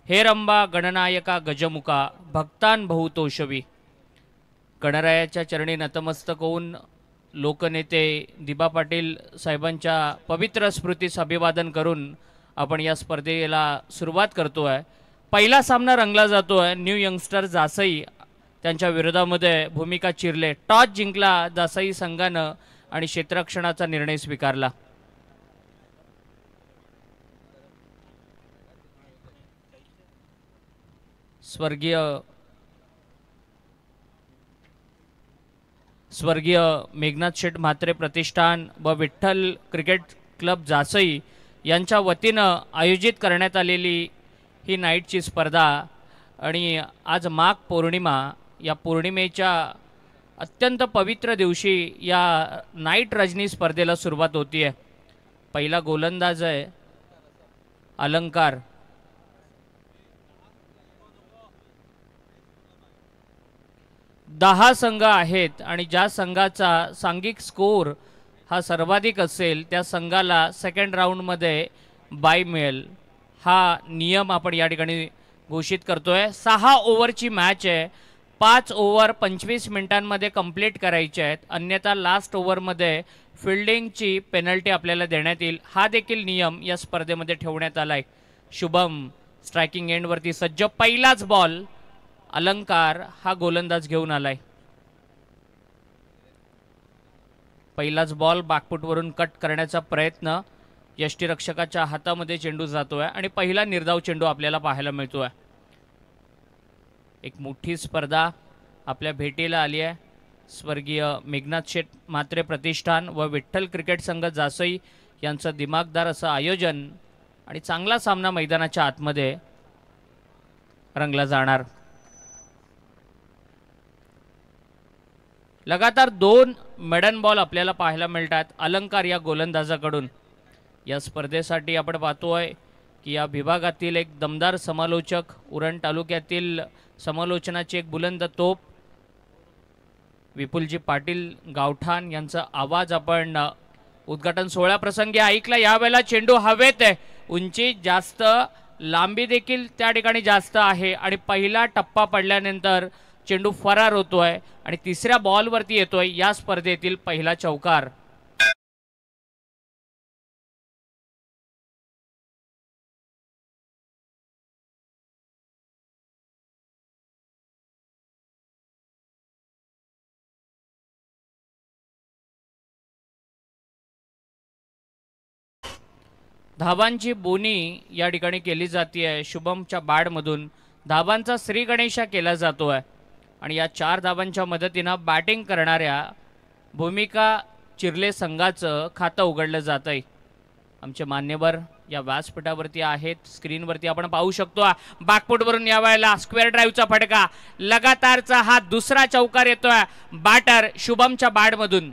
हे रंबा गणनायका गजमुखा भक्तान बहुतोषवी. गणरायाच्या चरणी नतमस्तक होऊन लोकनेते दिबा पाटील साहेबांच्या पवित्र स्मृतीस अभिवादन करून आपण या स्पर्धेला सुरुवात करतोय. पहिला सामना रंगला जातोय. न्यू यंगस्टर जासई त्यांच्या विरोधामध्ये भूमिका चिरले. टॉस जिंकला जासई संघानं आणि क्षेत्ररक्षणाचा निर्णय स्वीकारला. स्वर्गीय मेघनाथ शेठ म्हात्रे प्रतिष्ठान व विठ्ठल क्रिकेट क्लब जासई यांच्या वतीनं आयोजित करण्यात आलेली ही नाईटची स्पर्धा आणि आज माघ पौर्णिमा, या पौर्णिमेच्या अत्यंत पवित्र दिवशी या नाईट रजनी स्पर्धेला सुरुवात होती आहे. पहिला गोलंदाज आहे अलंकार. दहा संघ आहेत आणि ज्या संघाचा सांघिक स्कोर हा सर्वाधिक असेल त्या संघाला सेकंड राऊंडमध्ये बाय मिळेल. हा नियम आपण या ठिकाणी घोषित करतोय. 6 ओव्हरची मॅच आहे. 5 ओव्हर 25 मिनिटांमध्ये कंप्लीट करायचे आहेत, अन्यथा लास्ट ओव्हरमध्ये फिल्डिंगची पेनल्टी आपल्याला देण्यात येईल. हा देखील नियम या स्पर्धेमध्ये ठेवण्यात आलाय. शुभम स्ट्रायकिंग एंडवरती सज्ज. पहिलाच बॉल अलंकार हा गोलंदाज घेऊन आलाय. पहिलाच बॉल बॅकफूटवरून कट करण्याचा प्रयत्न. यष्टीरक्षकाच्या हातामध्ये चेंडू जातोय आणि पहिला निर्धाव चेंडू आपल्याला पाहायला मिळतोय. एक मोठी स्पर्धा आपल्या भेटीला आली आहे. स्वर्गीय मेघनाथ शेठ म्हात्रे प्रतिष्ठान व विठ्ठल क्रिकेट संघ जासई यांचं दिमागदार असं आयोजन आणि चांगला सामना मैदानाच्या आतमध्ये रंगला जाणार. लगातार 2 मेडन बॉल आपल्याला पाहायला मिळतात अलंकार या गोलंदाजाकडून. या स्पर्धेसाठी आपण पाहतोय की या विभागातील एक दमदार समालोचक, उरण तालुक्यातील समालोचनाची एक बुलंद तोप विपुलजी पाटील गावठाण यांचा आवाज आपण उद्घाटन सोहळ्याप्रसंगी ऐकला. यावेळेला चेंडू हवेत आहे. उंची जास्त, लांबी देखील त्या ठिकाणी जास्त आहे आणि पहिला टप्पा पडल्यानंतर चेंडू फरार होतोय आणि तिसऱ्या बॉलवरती येतोय या स्पर्धेतील पहिला चौकार. धावांची बोनी या ठिकाणी केली जाते आहे. शुभमच्या बॅटमधून धावांचा श्री गणेशा केला जातोय आणि या 4 धावांच्या मदतीनं बॅटिंग करणाऱ्या भूमिका चिरले संघाचं खातं उघडलं जात आहे. आमचे मान्यवर या व्यासपीठावरती आहेत. स्क्रीनवरती आपण पाहू शकतो. बॅकफूटवरून या वेळेला स्क्वेअर ड्राईव्हचा फटका. लगातारचा हा दुसरा चौकार येतोय बॅटर शुभमच्या बॅटमधून.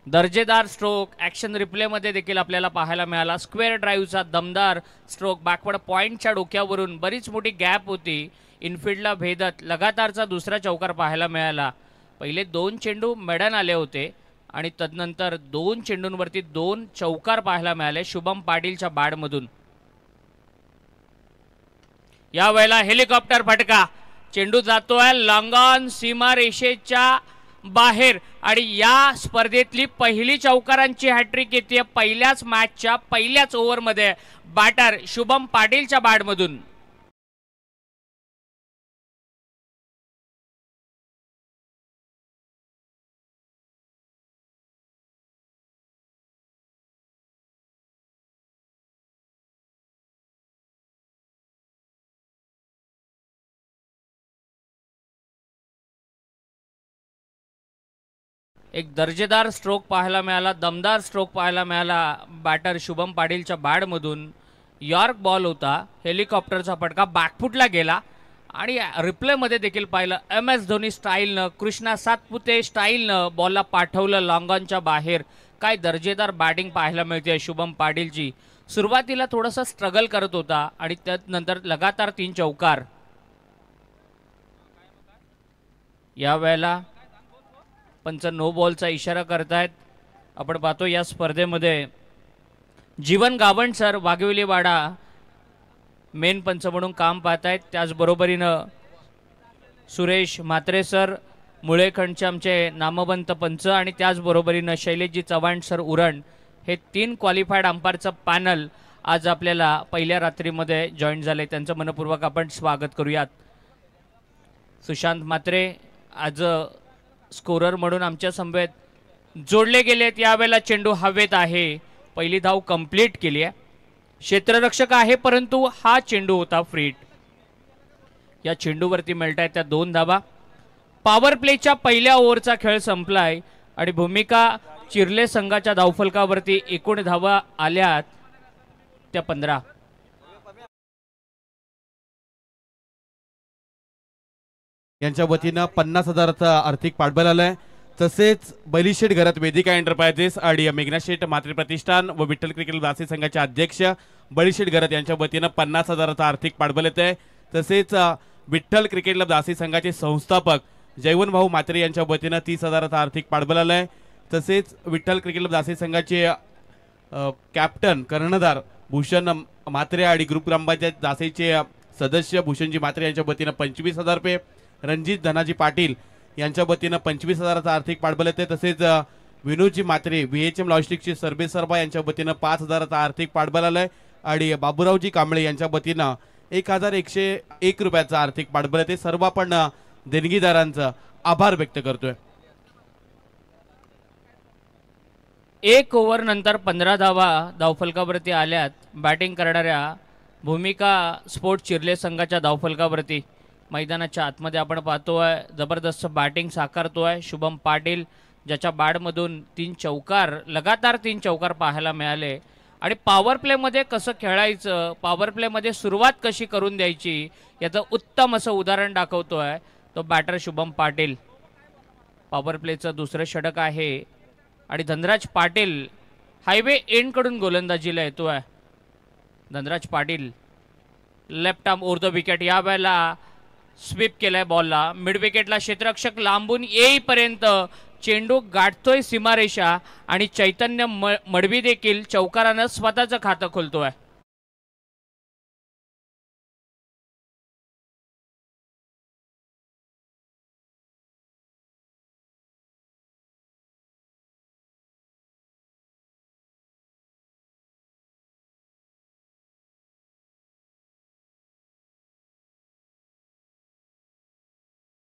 दर्जेदार स्ट्रोक ॲक्शन रिप्लेमध्ये देखील आपल्याला पाहायला मिळाला. स्क्वेअर ड्राईव्हचा दमदार स्ट्रोक बॅकवर्ड पॉईंटच्या डोक्यावरून. बरीच मोठी गॅप होती इनफिल्डला भेदत. लगातारचा दुसरा चौकार पाहायला मिळाला. पहिले 2 चेंडू मेडन आले होते आणि तदनंतर 2 चेंडूंवरती 2 चौकार पाहायला मिळाले शुभम पाटीलच्या बॅटमधून. यावेळेला हेलिकॉप्टर फटका. चेंडू जातोय लॉंगॉन सीमारेषेच्या बाहेर आणि या स्पर्धेतली पहिली चौकारांची हॅट्रिक येते पहिल्याच मॅचच्या पहिल्याच ओव्हरमध्ये बॅटर शुभम पाटीलच्या बॅटमधून. एक दर्जेदार स्ट्रोक पाहायला मिळाला, दमदार स्ट्रोक पाहायला मिळाला बॅटर शुभम पाटीलच्या बॅटमधून. यॉर्क बॉल होता. हेलिकॉप्टरचा फटका बॅकफुटला गेला आणि रिप्लेमध्ये देखील पाहिलं MS धोनी स्टाईलनं, कृष्णा सातपुते स्टाईलनं बॉलला पाठवलं लॉंगॉनच्या बाहेर. काय दर्जेदार बॅटिंग पाहायला मिळते शुभम पाटीलची. सुरुवातीला थोडासा स्ट्रगल करत होता आणि त्यानंतर लगातार 3 चौकार. या वेळेला पंच नो बॉलचा इशारा करतायत. आपण पाहतो या स्पर्धेमध्ये जीवन गावण सर वाघवेलीवाडा मेन पंच म्हणून काम पाहत आहेत. त्याचबरोबरीनं सुरेश म्हात्रे सर मुळेखंडचे आमचे नामवंत पंच आणि त्याचबरोबरीनं शैलेशजी चव्हाण सर उरण हे 3 क्वालिफाईड अंपायरचं पॅनल आज आपल्याला पहिल्या रात्रीमध्ये जॉईन झाले. त्यांचं मनपूर्वक आपण स्वागत करूयात. सुशांत म्हात्रे आज स्कोरर म्हणून आमच्या समवेत जोडले गेलेत. यावेळेला चेंडू हवेत आहे. पहिली धाव कंप्लीट केली आहे. क्षेत्ररक्षक आहे परंतु हा चेंडू होता फ्रीट. या चेंडूवरती मिळतायत त्या 2 धावा. पॉवर प्लेच्या पहिल्या ओव्हरचा खेळ संपलाय आणि भूमिका चिर्ले संघाच्या धावफलकावरती एकूण धावा आल्यात त्या 15. यांच्या वतीनं 50,000चा आर्थिक पाठबळ आलाय. तसेच बैलीशेठ घरात वेदिका एंटरप्राइजेस आणि मेघनाशेठ मात्रे प्रतिष्ठान व विठ्ठल क्रिकेट दासी संघाचे अध्यक्ष बैलीशेठ घरात यांच्या वतीनं 50,000चा आर्थिक पाठबळ येत आहे. तसेच विठ्ठल क्रिकेट क्लब दासी संघाचे संस्थापक जयवंत भाऊ मात्रे यांच्या वतीनं 30,000चा आर्थिक पाठबळ आलाय. तसेच विठ्ठल क्रिकेट क्लब दासी संघाचे कॅप्टन कर्णधार भूषण म्हात्रे आणि ग्रुप ग्रामपंचायत दासीचे सदस्य भूषणजी म्हात्रे यांच्या वतीनं 25,000 रुपये. रणजित धनाजी पाटील यांच्या वतीनं 25,000चा आर्थिक पाठबळ येते. तसेच विनोदजी म्हात्रे VHM लॉजिस्टिक्सचे सर्वेसर्वा यांच्या वतीनं 5,000चा आर्थिक पाठबळ आलाय आणि बाबूरावजी कांबळे यांच्या वतीनं 1,101 रुपयाचा आर्थिक पाठबळ येते. सर्व आपण देणगीदारांचा आभार व्यक्त करतोय. 1 ओव्हर नंतर 15 धावा धावफलकावरती आल्यात बॅटिंग करणाऱ्या भूमिका स्पोर्ट्स चिर्ले संघाच्या धावफलकावरती. मैदानाच्या आतमध्ये आपण पाहतोय जबरदस्त बॅटिंग साकारतोय शुभम पाटील, ज्याच्या बॅटमधून 3 चौकार लगातार 3 चौकार पाहायला मिळाले. आणि पॉवर प्लेमध्ये कसं खेळायचं, पॉवर प्लेमध्ये सुरुवात कशी करून द्यायची याचं उत्तम असं उदाहरण दाखवतोय तो बॅटर शुभम पाटील. पॉवर प्लेचं दुसरं षटक आहे आणि धनराज पाटील हायवे एंडकडून गोलंदाजीला येतोय. Dhanraj Patil left arm over the wicket. या वेळेला स्वीप केलाय बॉलला मिड विकेटला. क्षेत्ररक्षक लांबून येईपर्यंत चेंडू गाठतोय सीमारेषा आणि चैतन्य मडवी देखील चौकारानं स्वतःचं खातं खोलतोय.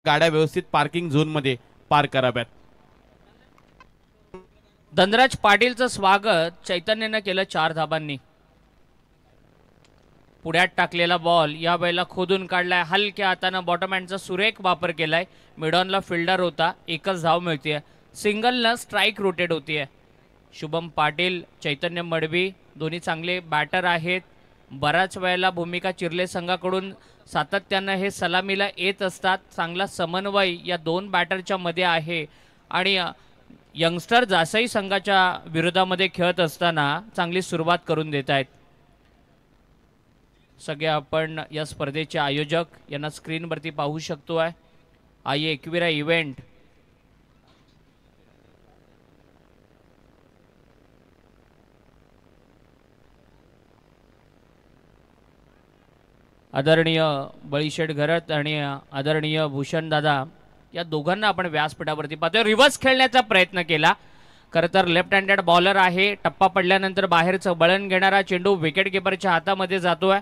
गाड्या व्यवस्थित पार्किंग झोन मध्ये पार्क कराव्यात. धनराज पाटीलचं स्वागत चैतन्यनं केलं 4 धाबांनी. पुढ्यात टाकलेला बॉल या वेळेला खोदून काढलाय. हलक्या हातानं बॉटम हँडचा सुरेख वापर केलाय. मिडॉनला फिल्डर होता. एकच धाव मिळतेय. सिंगलनं स्ट्राईक रोटेट होतीये. शुभम पाटील चैतन्य मडवी दोन्ही चांगले बॅटर आहेत. बराच वेळेला भूमिका चिर्ले संघाकडून सातत्यानं हे सलामीला येत असतात. चांगला समन्वय या 2 बॅटरच्या मध्ये आहे आणि यंगस्टर जासई संघाच्या विरोधामध्ये खेळत असताना चांगली सुरुवात करून देत आहेत. सगळे आपण या स्पर्धेचे आयोजक यांना स्क्रीनवरती पाहू शकतोय. आये एकविरा इव्हेंट आदरणीय बळीशेठ घरत आणि आदरणीय भूषण दादा या दोघांना आपण व्यासपीठावरती पाहतोय. रिव्हर्स खेळण्याचा प्रयत्न केला. खरं तर लेफ्ट हँडेड बॉलर आहे. टप्पा पडल्यानंतर बाहेरचं वळण घेणारा चेंडू विकेट किपरच्या हातामध्ये जातोय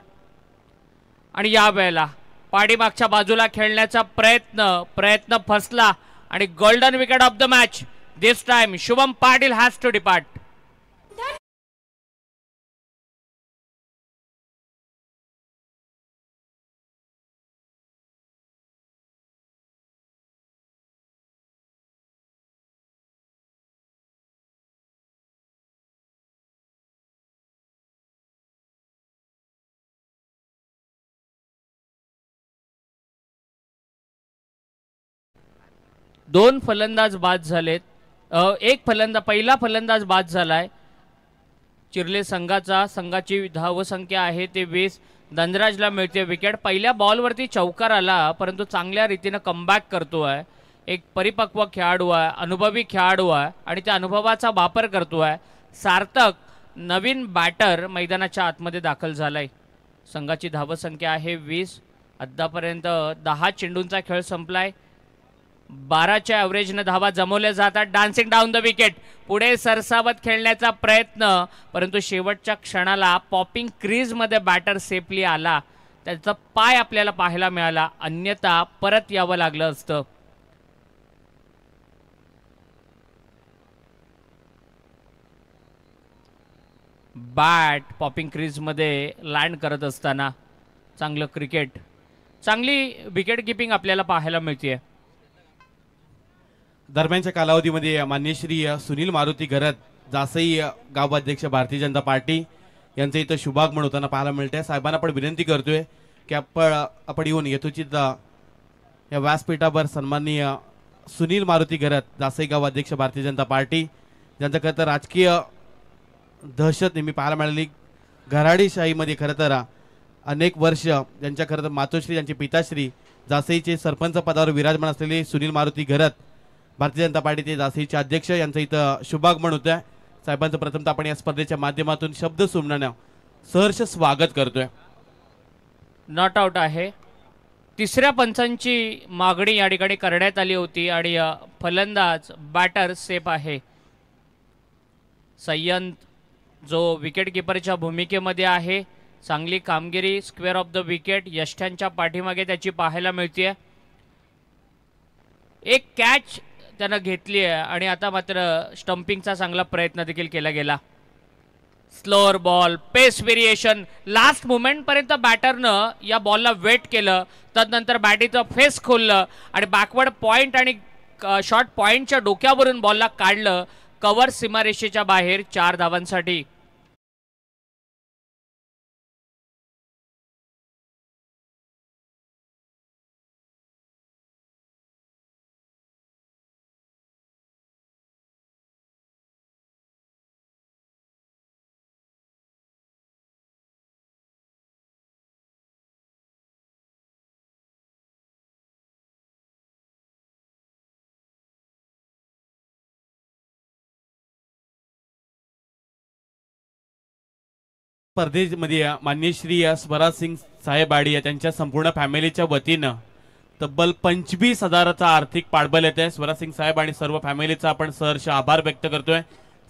आणि या वेळेला पाठीमागच्या बाजूला खेळण्याचा प्रयत्न फसला आणि golden wicket of the match. This time Shubham Patil has to depart. दोन फलंदाज बाद झालेत. पहिला फलंदाज बाद झालाय. चिर्ले संघाची धावसंख्या आहे ते 20. धनराजला मिळते विकेट. पहिल्या बॉलवरती चौकार आला परंतु चांगल्या रीतीने कमबॅक करतोय. एक परिपक्व खेळाडू आहे, अनुभवी खेळाडू आहे आणि त्या अनुभवाचा वापर करतोय. सार्थक नवीन बॅटर मैदानाच्या आतमध्ये दाखल झालाय. संघाची धावसंख्या आहे 20. आतापर्यंत 10 चेंडूंचा खेळ संपलाय. 12च्या ॲव्हरेजनं धावा जमवल्या जातात. डान्सिंग डाऊन द विकेट, पुढे सरसावत खेळण्याचा प्रयत्न परंतु शेवटच्या क्षणाला पॉपिंग क्रीजमध्ये बॅटर सेफली आला. त्याचा पाय आपल्याला पाहायला मिळाला, अन्यथा परत यावं लागलं असतं. बॅट पॉपिंग क्रीजमध्ये लँड करत असताना चांगलं क्रिकेट, चांगली विकेट किपिंग आपल्याला पाहायला मिळते. दरम्यानच्या कालावधीमध्ये माननीय श्री सुनील मारुती घरत, जासई गाव अध्यक्ष भारतीय जनता पार्टी यांचं इथं शुभागमन होताना पाहायला मिळते. साहेबांना आपण विनंती करतोय की आपण येऊन यथोचित या व्यासपीठावर सन्माननीय सुनील मारुती घरत, जासई गाव अध्यक्ष भारतीय जनता पार्टी, ज्यांचं खरं तर राजकीय दहशत नेहमी पाहायला मिळाली. घराडीशाहीमध्ये खरं तर अनेक वर्ष ज्यांच्या खरं तर मातोश्री, ज्यांचे पिताश्री जासईचे सरपंच पदावर विराजमान असलेले सुनील मारुती घरत, भारतीय जनता पार्टीचे जासईचे अध्यक्ष, यांचं इथं शुभागमन होतं आहे. साहेबांचं प्रथमतः आपण या स्पर्धेच्या माध्यमातून शब्द सुमनानं सहर्ष स्वागत करतोय. नॉट आउट आहे. तिसऱ्या पंचांची मागणी या ठिकाणी करण्यात आली होती आणि फलंदाज बॅटर सेफ आहे. सय्यंत जो विकेट किपरच्या भूमिकेमध्ये आहे, चांगली कामगिरी स्क्वेअर ऑफ द विकेट यष्ट्यांच्या पाठीमागे त्याची पाहायला मिळते. एक कॅच त्यानं घेतली आहे आणि आता मात्र स्टंपिंगचा चांगला प्रयत्न देखील केला गेला. स्लोअर बॉल, पेस व्हेरिएशन, लास्ट मोमेंटपर्यंत बॅटरनं या बॉलला वेट केलं, तदनंतर बॅटीचं फेस खोललं आणि बॅकवर्ड पॉइंट आणि शॉर्ट पॉइंटच्या डोक्यावरून बॉलला काढलं. कव्हर सीमारेषेच्या बाहेर 4 धावांसाठी. स्पर्धेमध्ये माननीय श्री स्वराज सिंग साहेब आडी त्यांच्या संपूर्ण फॅमिलीच्या वतीनं तब्बल 25,000चा आर्थिक पाठबळ येत आहे. स्वराज सिंग साहेब आणि सर्व फॅमिलीचा आपण सहर्ष आभार व्यक्त करतोय.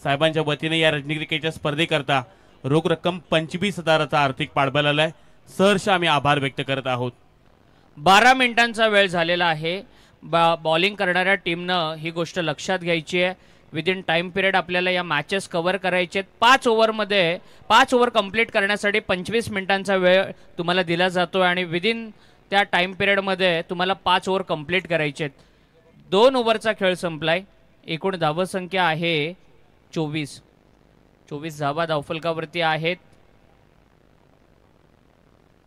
साहेबांच्या वतीने या रणजी क्रिकेटच्या स्पर्धेकरता रोख रक्कम 25,000चा आर्थिक पाठबळ आलाय. सहर्ष आम्ही आभार व्यक्त करत आहोत. 12 मिनिटांचा वेळ झालेला आहे. बॉलिंग करणाऱ्या टीमनं ही गोष्ट लक्षात घ्यायची आहे. विदिन टाइम पिरियड आपल्याला या मॅचेस कव्हर करायचे आहेत. 5 ओव्हरमध्ये 5 ओव्हर कंप्लीट करण्यासाठी 25 मिनिटांचा वेळ तुम्हाला दिला जातो आणि विदिन त्या टाइम पिरियडमध्ये तुम्हाला 5 ओव्हर कंप्लीट करायचे आहेत. 2 ओव्हरचा खेळ संपलाय. एकूण धावसंख्या आहे 24. 24 धावा धावफलकावरती आहेत.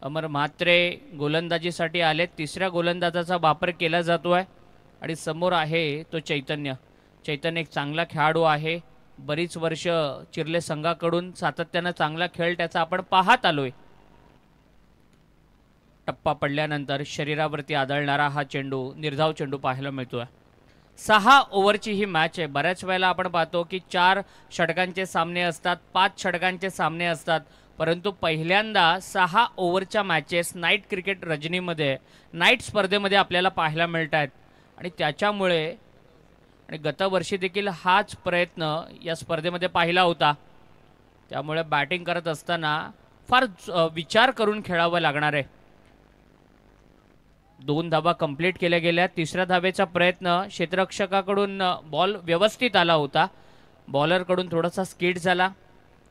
अमर म्हात्रे गोलंदाजीसाठी आलेत. तिसऱ्या गोलंदाजाचा वापर केला जातोय आणि समोर आहे तो चैतन्य. चैतन्य एक चांगला खेळाडू आहे. बरीच वर्ष चिर्ले संघाकडून सातत्यानं चांगला खेळ त्याचा आपण पाहत आलोय. टप्पा पडल्यानंतर शरीरावरती आदळणारा हा चेंडू, निर्धाव चेंडू पाहायला मिळतोय. 6 ओव्हरची ही मॅच आहे. बऱ्याच वेळेला आपण पाहतो की 4 षटकांचे सामने असतात, 5 षटकांचे सामने असतात, परंतु पहिल्यांदा 6 ओव्हरच्या मॅचेस नाईट क्रिकेट रजनीमध्ये, नाईट स्पर्धेमध्ये आपल्याला पाहायला मिळत आहेत आणि त्याच्यामुळे आणि गतवर्षी देखील हाच प्रयत्न या स्पर्धेमध्ये पाहिला होता. त्यामुळे बॅटिंग करत असताना फार विचार करून खेळावं लागणार आहे. 2 धावा कंप्लीट केल्या गेल्या. तिसऱ्या धावेचा प्रयत्न क्षेत्ररक्षकाकडून बॉल व्यवस्थित आला होता, बॉलरकडून थोडासा स्किड झाला.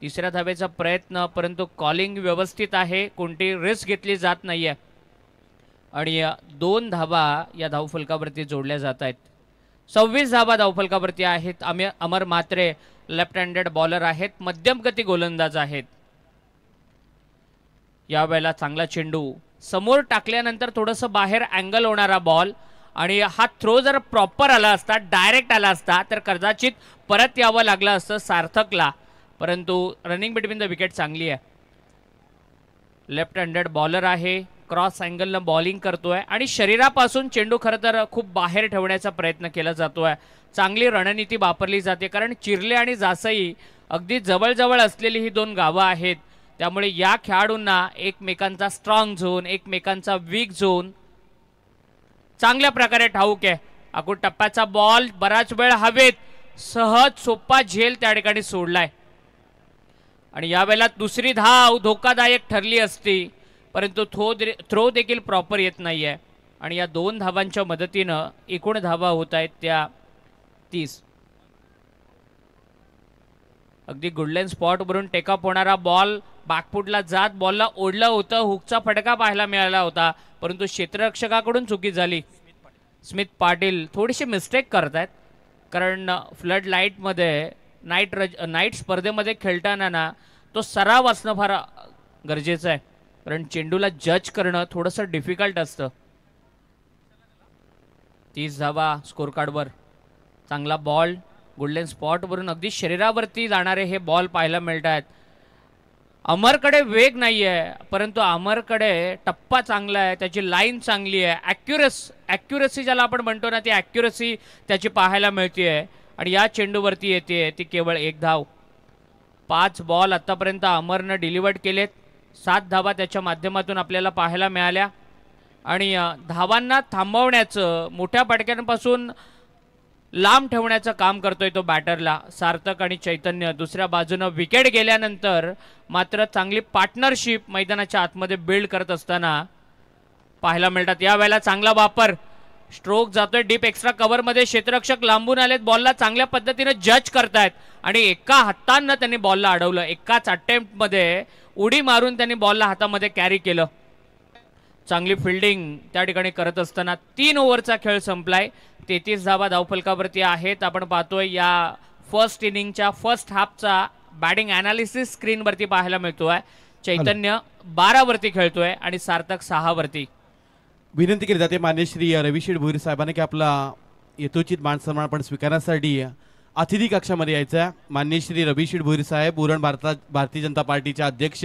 तिसऱ्या धावेचा प्रयत्न, परंतु कॉलिंग व्यवस्थित आहे, कोणती रिस्क घेतली जात नाहीये आणि 2 धावा या धावफलकावरती जोडल्या जात आहेत. 26 धावा धावफलकावरती आहेत. अमर म्हात्रे लेफ्ट हँडेड बॉलर आहेत, मध्यम गती गोलंदाज आहेत. यावेळेला चांगला चेंडू समोर टाकल्यानंतर थोडंसं बाहेर अँगल होणारा बॉल आणि हा थ्रो जर प्रॉपर आला असता, डायरेक्ट आला असता तर कदाचित परत यावं लागलं असतं सार्थकला. परंतु रनिंग बिटवीन द विकेट चांगली आहे. लेफ्ट हँडेड बॉलर आहे, क्रॉस अँगलनं बॉलिंग करतोय आणि शरीरापासून चेंडू खरं तर खूप बाहेर ठेवण्याचा प्रयत्न केला जातोय. चांगली रणनीती वापरली जाते, कारण चिर्ले आणि जासई अगदी जवळजवळ असलेली ही दोन गावं आहेत. त्यामुळे या खेळाडूंना एकमेकांचा स्ट्रॉंग झोन, एकमेकांचा वीक झोन चांगल्या प्रकारे ठाऊक आहे. अगो टप्प्याचा बॉल बराच वेळ हवेत, सहज सोपा झेल त्या ठिकाणी सोडलाय आणि यावेळेला दुसरी धाव धोकादायक ठरली असती, परंतु थ्रो देखील प्रॉपर येत नाहीये आणि या 2 धावांच्या मदतीनं एकूण धावा होत आहेत त्या 30. अगदी गुडलेन स्पॉटवरून टेकअप होणारा बॉल बॅकफुटला जात बॉलला ओढलं होतं. हुकचा फटका पाहायला मिळाला होता, परंतु क्षेत्ररक्षकाकडून चुकी झाली. स्मिथ पाटील थोडीशी मिस्टेक करतायत, कारण फ्लड लाईटमध्ये नाईट स्पर्धेमध्ये खेळताना ना तो सराव असणं फार गरजेचं आहे, कारण चेंडूला जज करणं थोडंसं डिफिकल्ट असतं. 30 धावा स्कोर कार्डवर. चांगला बॉल गोल्डन स्पॉटवरून अगदी शरीरावरती जाणारे हे बॉल पाहायला मिळत आहेत. अमरकडे वेग नाही आहे, परंतु अमरकडे टप्पा चांगला आहे, त्याची लाईन चांगली आहे. ॲक्युरसी ज्याला आपण म्हणतो ना, ती ॲक्युरसी त्याची पाहायला मिळते आहे आणि या चेंडूवरती येते ती केवळ 1 धाव. 5 बॉल आत्तापर्यंत अमरनं डिलिव्हर्ड केलेत. 7 धावा त्याच्या माध्यमातून आपल्याला पाहायला मिळाल्या आणि धावांना थांबवण्याचं, मोठ्या फटक्यांपासून लांब ठेवण्याचं काम करतोय तो बॅटरला सार्थक आणि चैतन्य. दुसऱ्या बाजूनं विकेट गेल्यानंतर मात्र चांगली पार्टनरशिप मैदानाच्या आतमध्ये बिल्ड करत असताना पाहायला मिळतात. यावेळेला चांगला वापर, स्ट्रोक जातोय डीप एक्स्ट्रा कव्हरमध्ये, क्षेत्ररक्षक लांबून आलेत, बॉलला चांगल्या पद्धतीने जज करतायत आणि एका हातानं त्यांनी बॉलला अडवलं. एकाच अटेम्प्टमध्ये उडी मारून त्यांनी बॉलला हातामध्ये कॅरी केलं. चांगली फिल्डिंग त्या ठिकाणी करत असताना 3 ओव्हरचा खेळ संपलाय. 33 धावा धावफलकावरती आहेत. आपण पाहतोय या फर्स्ट इनिंगच्या फर्स्ट हाफचा बॅटिंग अनालिसिस स्क्रीनवरती पाहायला मिळतोय. चैतन्य 12 वरती खेळतोय आणि सार्थक 6 वरती. विनंती केली जाते मान्य श्री रविशेठ भोईर साहेबांना की आपला यथोचित मान सन्मान आपण स्वीकारण्यासाठी अतिथी कक्षामध्ये यायचं. मान्य श्री रविशेठ भोईर साहेब, उरण भारतीय जनता पार्टीचे अध्यक्ष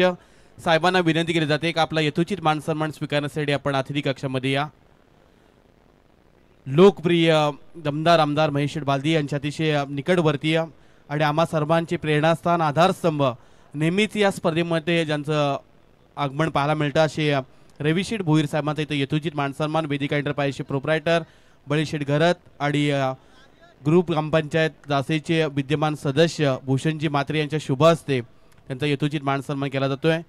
साहेबांना विनंती केली जाते की आपला यथोचित मान सन्मान स्वीकारण्यासाठी आपण अतिथी कक्षामध्ये या. लोकप्रिय दमदार आमदार महेश बालदी यांच्या अतिशय निकटवर्तीय आणि आम्हा सर्वांचे प्रेरणास्थान, आधारस्तंभ, नेहमीच या स्पर्धेमध्ये ज्यांचं आगमन पाहायला मिळतं असे रविशेठ भोईर साहेबांचा इथं यथोचित मानसन्मान. वेदिका एंटरप्राइजचे प्रोप्रायटर बळीशेठ घरत आणि ग्रुप ग्रामपंचायत जासेचे विद्यमान सदस्य भूषणजी म्हात्रे यांच्या शुभ हस्ते त्यांचा यथोचित मानसन्मान केला जातोय.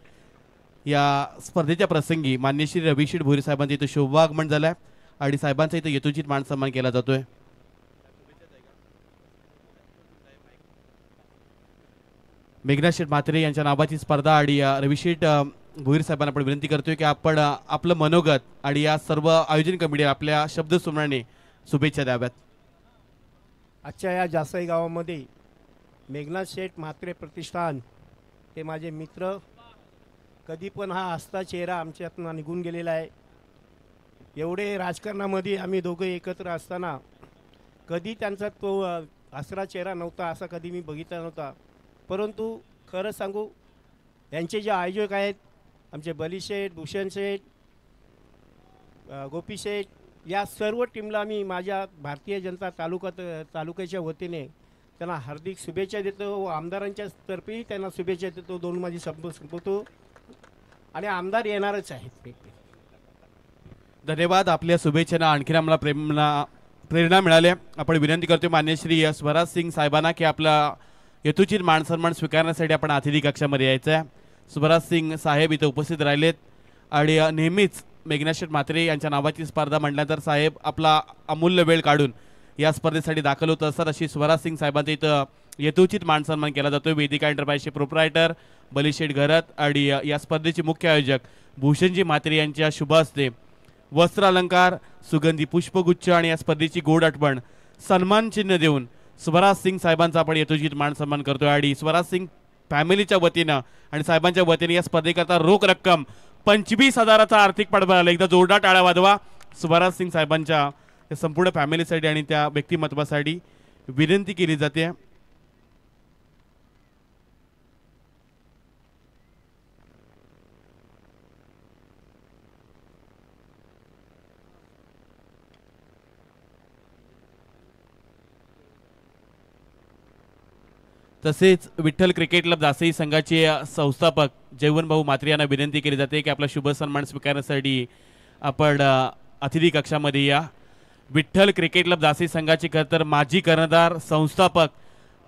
या स्पर्धेच्या प्रसंगी मान्य श्री रविशेठ भोईर साहेबांचं इथं शुभागमन झालंय आणि साहेबांचा इथं यथोचित मानसन्मान केला जातोय. मेघनाशेठ म्हात्रे यांच्या नावाची स्पर्धा आणि रविशेठ भोईर साहेबांना आपण विनंती करतोय की आपण आपलं मनोगत आणि या सर्व आयोजन कमिटीला आपल्या शब्दसुमनाने शुभेच्छा द्याव्यात. आजच्या या जासई गावामध्ये मेघनाथ शेठ म्हात्रे प्रतिष्ठान हे माझे मित्र, कधी पण हा हसता चेहरा आमच्यातून निघून गेलेला आहे. एवढे राजकारणामध्ये आम्ही दोघे एकत्र असताना कधी त्यांचा तो हसरा चेहरा नव्हता असा कधी मी बघितला नव्हता. परंतु खरं सांगू, यांचे जे आयोजक आहेत आमचे बलीशेठ, भूषण शेठ, गोपी शेठ, या सर्व टीमला मी माझ्या भारतीय जनता तालुक्याच्या वतीने त्यांना हार्दिक शुभेच्छा देतो व आमदारांच्या तर्फेही त्यांना शुभेच्छा देतो. 2 माझी शब्द संपवतो आणि आमदार येणारच आहेत. धन्यवाद. आपल्या शुभेच्छांना आणखी आम्हाला प्रेरणा मिळाली. आपण विनंती करतो मान्य श्री स्वराज सिंग साहेबांना की आपला यथोचित मानसन्मान स्वीकारण्यासाठी आपण अतिथी कक्षामध्ये यायचं आहे. स्वराज सिंग साहेब इथे उपस्थित राहिलेत आणि नेहमीच मेघनाशेठ म्हात्रे यांच्या नावाची स्पर्धा म्हटल्यानंतर साहेब आपला अमूल्य वेळ काढून या स्पर्धेसाठी दाखल होत असतात. अशी स्वराज सिंग साहेबांचा इथं यथोचित मानसन्मान केला जातो. वेदिका एंटरप्राइजचे प्रोप्रायटर बलीशेठ घरत आणि या स्पर्धेचे मुख्य आयोजक भूषणजी म्हात्रे यांच्या शुभ हस्ते वस्त्र अलंकार, सुगंधी पुष्पगुच्छ आणि या स्पर्धेची गोड आठवण सन्मान चिन्ह देऊन स्वराज सिंग साहेबांचा आपण यथोचित मान सन्मान करतोय. आणि स्वराज सिंग फॅमिलीच्या वतीनं आणि साहेबांच्या वतीने या स्पर्धेकरता रोख रक्कम 25,000चा आर्थिक पाठबळ आला. एकदा जोरदार टाळ्या वाजवा स्वराज सिंग साहेबांच्या संपूर्ण फॅमिलीसाठी आणि त्या व्यक्तिमत्वासाठी विनंती केली जाते. तसेच विठ्ठल क्रिकेट क्लब दासई संघाचे संस्थापक जयवंत भाऊ म्हात्रे यांना विनंती केली जाते की आपला शुभ सन्मान स्वीकारण्यासाठी आपण अतिथी कक्षामध्ये या। विठ्ठल क्रिकेट क्लब दासई संघाचे खरं तर माजी कर्णधार संस्थापक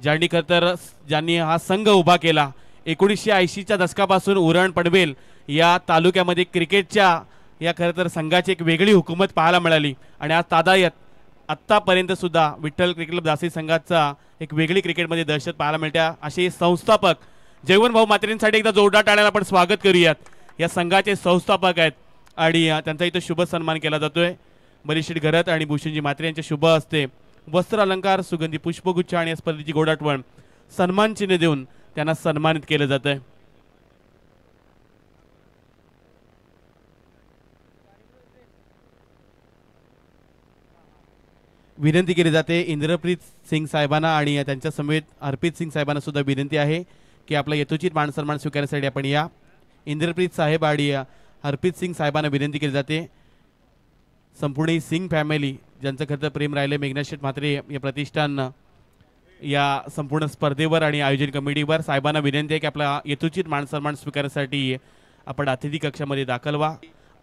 ज्यांनी हा संघ उभा केला 1980च्या दशकापासून उरण पनवेल या तालुक्यामध्ये क्रिकेटच्या या खरं तर संघाची एक वेगळी हुकूमत पाहायला मिळाली आणि आज तादायत आत्तापर्यंत सुद्धा विठ्ठल क्रिकेट क्लब दासई संघाचा एक वेगळी क्रिकेटमध्ये दहशत पाहायला मिळते। असे संस्थापक जयवंत भाऊ म्हात्रेंसाठी एकदा जोरदार टाळ्याने आपण स्वागत करूयात। या संघाचे संस्थापक आहेत आणि त्यांचा इथं शुभ सन्मान केला जातोय। बलिशीठ घरत आणि भूषणजी म्हात्रे यांच्या शुभ हस्ते वस्त्र अलंकार सुगंधी पुष्पगुच्छ आणि या स्पर्धेची गोडाटवण सन्मान चिन्ह देऊन त्यांना सन्मानित केलं जात आहे। विनंती केली जाते इंद्रप्रीत सिंग साहेबांना आणि त्यांच्या समेत हरप्रीत सिंग साहेबांना सुद्धा विनंती आहे की आपला यथोचित मान सन्मान स्वीकारण्यासाठी आपण या। इंद्रप्रीत साहेब आणि हरप्रीत सिंग साहेबांना विनंती केली जाते। संपूर्ण सिंग फॅमिली ज्यांचं खरं प्रेम राहिले मेघनाथ म्हात्रे या प्रतिष्ठान या संपूर्ण स्पर्धेवर आणि आयोजन कमिटीवर साहेबांना विनंती आहे की आपला यथोचित मान सन्मान स्वीकारण्यासाठी आपण अतिथी कक्षामध्ये दाखल व्हा।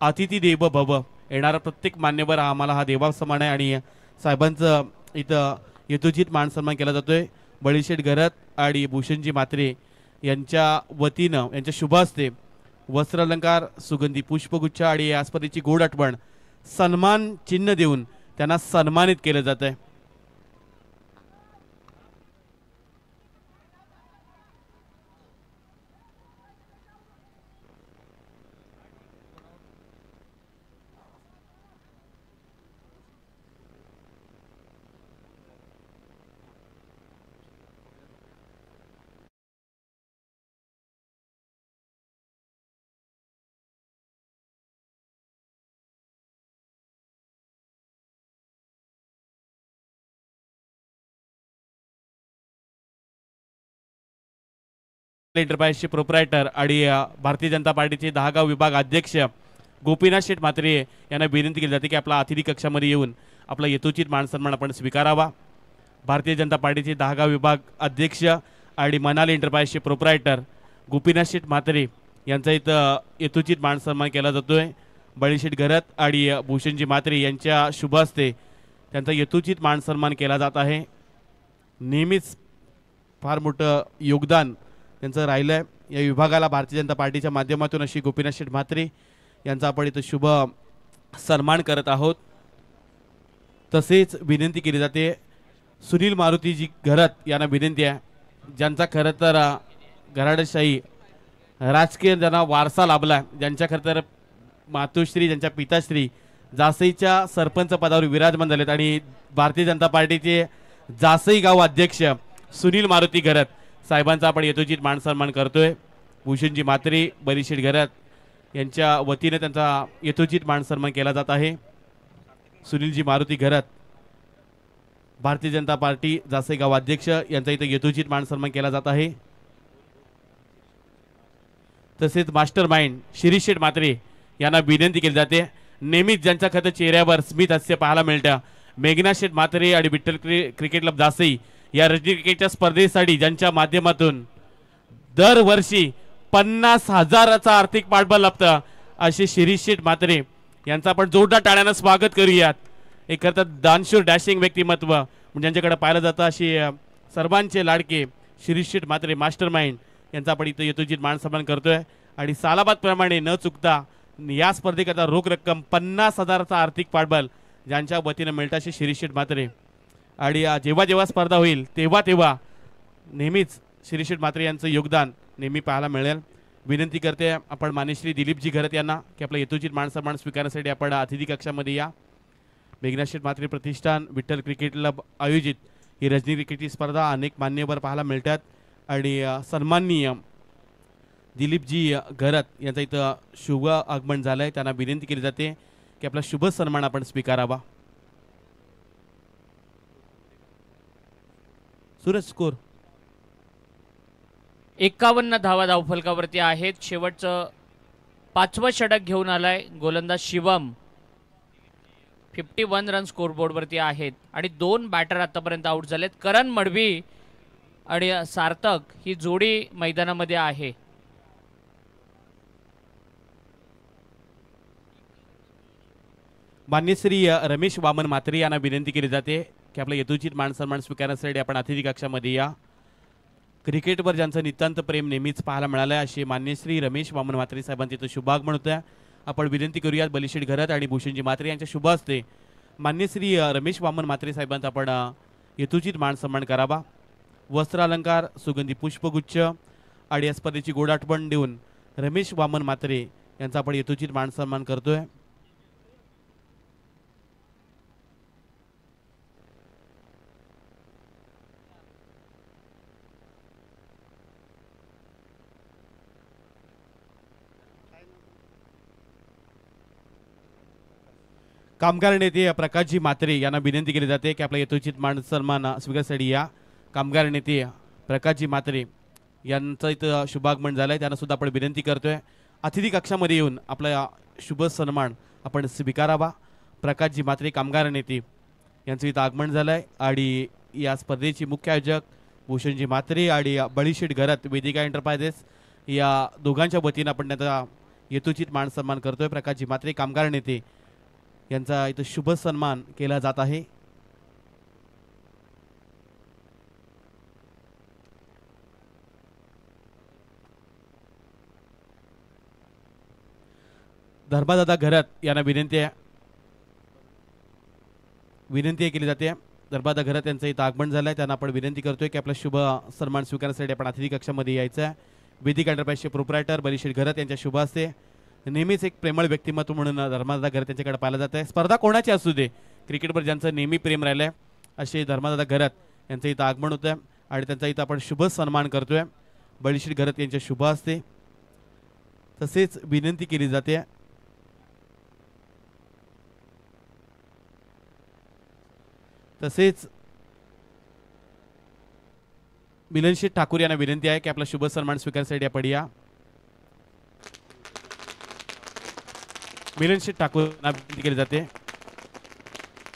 अतिथी देव भव येणारा प्रत्येक मान्यवर आम्हाला हा देवा समान आहे आणि साहेबांचं इथं यथोचित मान सन्मान केला जातोय। बळीशेठ घरत आणि भूषणजी म्हात्रे यांच्या वतीनं यांच्या शुभ हस्ते वस्त्र अलंकार सुगंधी पुष्पगुच्छ आणि या स्पर्धेची गोड आठवण सन्मान चिन्ह देऊन त्यांना सन्मानित केलं जात आहे। एंटरप्राइजचे प्रोप्रायटर आणि भारतीय जनता पार्टीचे 10 गाव विभाग अध्यक्ष गोपीनाथ शेठ म्हात्रे यांना विनंती केली जाते की आपला अतिथी कक्षामध्ये येऊन आपला यथोचित मान सन्मान आपण स्वीकारावा। भारतीय जनता पार्टीचे 10 गाव विभाग अध्यक्ष आणि मनाली एंटरप्राइजचे प्रोप्रायटर गोपीनाथ शेठ म्हात्रे यांचा इथं यथोचित मान सन्मान केला जातोय। बळीशेठ घरत आणि भूषणजी म्हात्रे यांच्या शुभ हस्ते त्यांचा यथोचित मान सन्मान केला जात आहे। नेहमीच फार मोठं योगदान त्यांचं राहिलं आहे या विभागाला भारतीय जनता पार्टीच्या माध्यमातून अशी गोपीनाथ शेठ म्हात्रे यांचा आपण इथं शुभ सन्मान करत आहोत। तसेच विनंती केली जाते सुनील मारुतीजी घरत यांना विनंती आहे ज्यांचा खरं तर घराडशाही राजकीय ज्यांना वारसा लाभला ज्यांच्या खरं तर मातोश्री ज्यांच्या पिताश्री जासईच्या सरपंच पदावर विराजमान झालेत आणि भारतीय जनता पार्टीचे जासई गाव अध्यक्ष सुनील मारुती घरत साहेबांचा आपण यथोचित मान सन्मान करतोय। भूषणजी म्हात्रे बलिशेठ घरत यांच्या वतीने त्यांचा यथोचित मान सन्मान केला जात आहे। सुनीलजी मारुती घरत भारतीय जनता पार्टी जासई गाव अध्यक्ष यांचा इथे यथोचित मान सन्मान केला जात आहे। तसेच मास्टर माइंड शिरीष शेठ म्हात्रे यांना विनंती केली जाते नेहमीच ज्यांच्या खरं चेहऱ्यावर स्मित हास्य पाहायला मिळतं मेघनाथ शेठ म्हात्रे आणि विठ्ठल क्रिकेट क्लब दासई या रणजी क्रिकेटच्या स्पर्धेसाठी ज्यांच्या माध्यमातून दरवर्षी 50,000चा आर्थिक पाठबळ लाभतं असे शिरीष शेठ म्हात्रे यांचं आपण जोरदार टाळ्यानं स्वागत करूयात। एक खरं तर दानशूर डॅशिंग व्यक्तिमत्व म्हणजे ज्यांच्याकडे पाहिलं जातं अशी सर्वांचे लाडके शिरीष शेठ म्हात्रे मास्टर माइंड यांचा आपण इथं यथोचित मान सन्मान करतोय आणि सालाबाद प्रमाणे न चुकता या स्पर्धेकरता रोख रक्कम 50,000चा आर्थिक पाठबळ ज्यांच्या वतीनं मिळतं असे शिरीष शेठ म्हात्रे आणि जेव्हा जेव्हा स्पर्धा होईल तेव्हा तेव्हा नेहमीच शिरीष शेठ म्हात्रे यांचं योगदान नेहमी पाहायला मिळेल। विनंती करते आपण मान्यश्री दिलीपजी घरत यांना की आपला यथोचित मान सन्मान स्वीकारण्यासाठी आपण अतिथी कक्षामध्ये या। मेघनाथ शेठ म्हात्रे प्रतिष्ठान विठ्ठल क्रिकेट क्लब आयोजित ही रणजी क्रिकेटची स्पर्धा अनेक मान्यवर पाहायला मिळतात आणि सन्माननीय दिलीपजी घरत यांचा इथं शुभ आगमन झालंय त्यांना विनंती केली जाते की आपला शुभ सन्मान आपण स्वीकारावा। सूरज स्कोर 51 धावा धावफलकावरती आहेत। शेवटचं 5वं षटक घेऊन आलाय गोलंदाज शिवम 51 रन स्कोरबोर्डवरती आहेत आणि 2 बॅटर आतापर्यंत आउट झालेत। करण मडवी आणि सार्थक ही जोडी मैदानामध्ये आहे. मान्य श्री रमेश वामन म्हात्रे यांना विनंती केली जाते की आपलं यथोचित मान सन्मान स्वीकारण्यासाठी आपण अतिथी कक्षामध्ये या. क्रिकेटवर ज्यांचं नितांत प्रेम नेहमीच पाहायला मिळालं आहे असे मान्य श्री रमेश वामन म्हात्रे साहेबांचे इथं शुभागमन होतं. आपण विनंती करूयात बलिशेठ घरत आणि भूषणजी म्हात्रे यांच्या शुभ हस्ते मान्य श्री रमेश वामन म्हात्रे साहेबांचा आपण यथोचित मान सन्मान करावा. वस्त्र अलंकार, सुगंधी पुष्पगुच्छ आणि या स्पर्धेची गोड आठवण देऊन रमेश वामन म्हात्रे यांचा आपण यथोचित मान सन्मान करतोय. कामगार नेते प्रकाशजी म्हात्रे यांना विनंती केली जाते की आपला यथोचित मान सन्मान स्वीकारण्यासाठी या. कामगार नेते प्रकाशजी म्हात्रे यांचं इथं शुभागमन झालंय, त्यांना सुद्धा आपण विनंती करतोय अतिथी कक्षामध्ये येऊन आपला शुभ सन्मान आपण स्वीकारावा. प्रकाशजी म्हात्रे कामगार नेते यांचं इथं आगमन झालंय आणि या स्पर्धेची मुख्य आयोजक भूषणजी म्हात्रे आणि बळीशेठ घरत वेदिका एंटरप्राइजेस या दोघांच्या वतीनं आपण त्यांचा यथोचित मान सन्मान करतोय. प्रकाशजी म्हात्रे कामगार नेते यांचा इथं शुभ सन्मान केला जात आहे. धर्मादादा घरत यांना विनंती केली जाते. धर्मादादा घरत यांचं इथं आगमन झालं आहे, त्यांना आपण विनंती करतोय की आपला शुभ सन्मान स्वीकारण्यासाठी आपण अतिथी कक्षामध्ये यायचं आहे. वेदिका एंटरप्राइजचे प्रोप्रायटर बलिशेठ घरत यांच्या शुभ हस्ते नेहमीच एक प्रेमळ व्यक्तिमत्व म्हणून धर्मादादा घरत यांच्याकडे पाहिलं जात आहे. स्पर्धा कोणाची असू दे, क्रिकेटवर ज्यांचं नेहमी प्रेम राहिलं आहे असे धर्मादादा घरत यांचं इथं आगमन होतं आहे आणि त्यांचा इथं आपण शुभ सन्मान करतोय. बलिशेठ घरत यांच्या शुभ हस्ते तसेच विनंती केली जाते तसेच मिलनशेठ ठाकूर यांना विनंती आहे की आपला शुभ सन्मान स्वीकारण्यासाठी आपण या. मिलनशेठ ठाकूर यांना विनंती केली जाते.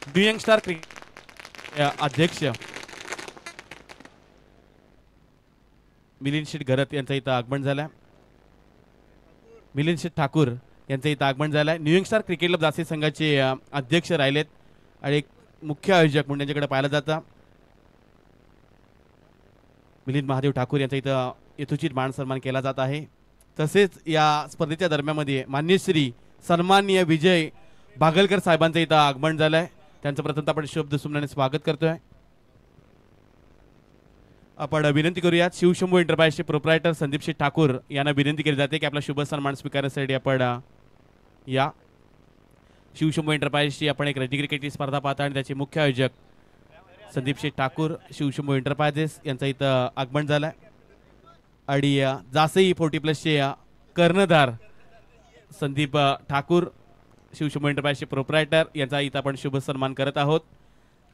न्यू यंगस्टार क्रिकेट अध्यक्ष मिलिंद शेठ घरत यांचं इथं आगमन झालं. मिलिंद शेठ ठाकूर यांचं इथं आगमन झालं. न्यू यंगस्टार क्रिकेट क्लब जासी संघाचे अध्यक्ष राहिलेत आणि एक मुख्य आयोजक म्हणून त्यांच्याकडे पाहिलं जातं. मिलिंद महादेव ठाकूर यांचा इथं यथोचित मान सन्मान केला जात आहे. तसेच या स्पर्धेच्या दरम्यानमध्ये मान्यश्री सन्माननीय विजय बागलकर साहेबांचं इथं आगमन झालंय. त्यांचं प्रथमतः आपण शब्द सुमनाने स्वागत करतोय. आपण विनंती करूयात शिवशंभू एंटरप्राइजचे प्रोप्रायटर संदीप शेठ ठाकूर यांना विनंती केली जाते की आपला शुभ सन्मान स्वीकारण्यासाठी आपण या. शिवशंभू एंटरप्राइजची आपण एक रणजी क्रिकेटची स्पर्धा पाहता आणि त्याचे मुख्य आयोजक संदीप शेठ ठाकूर शिवशंभू एंटरप्राइजेस यांचं इथं आगमन झालंय आणि जासई 40+ कर्णधार संदीप ठाकूर शिवशंभू एंटरप्राइजचे प्रोप्रायटर यांचा इथं आपण शुभ सन्मान करत आहोत.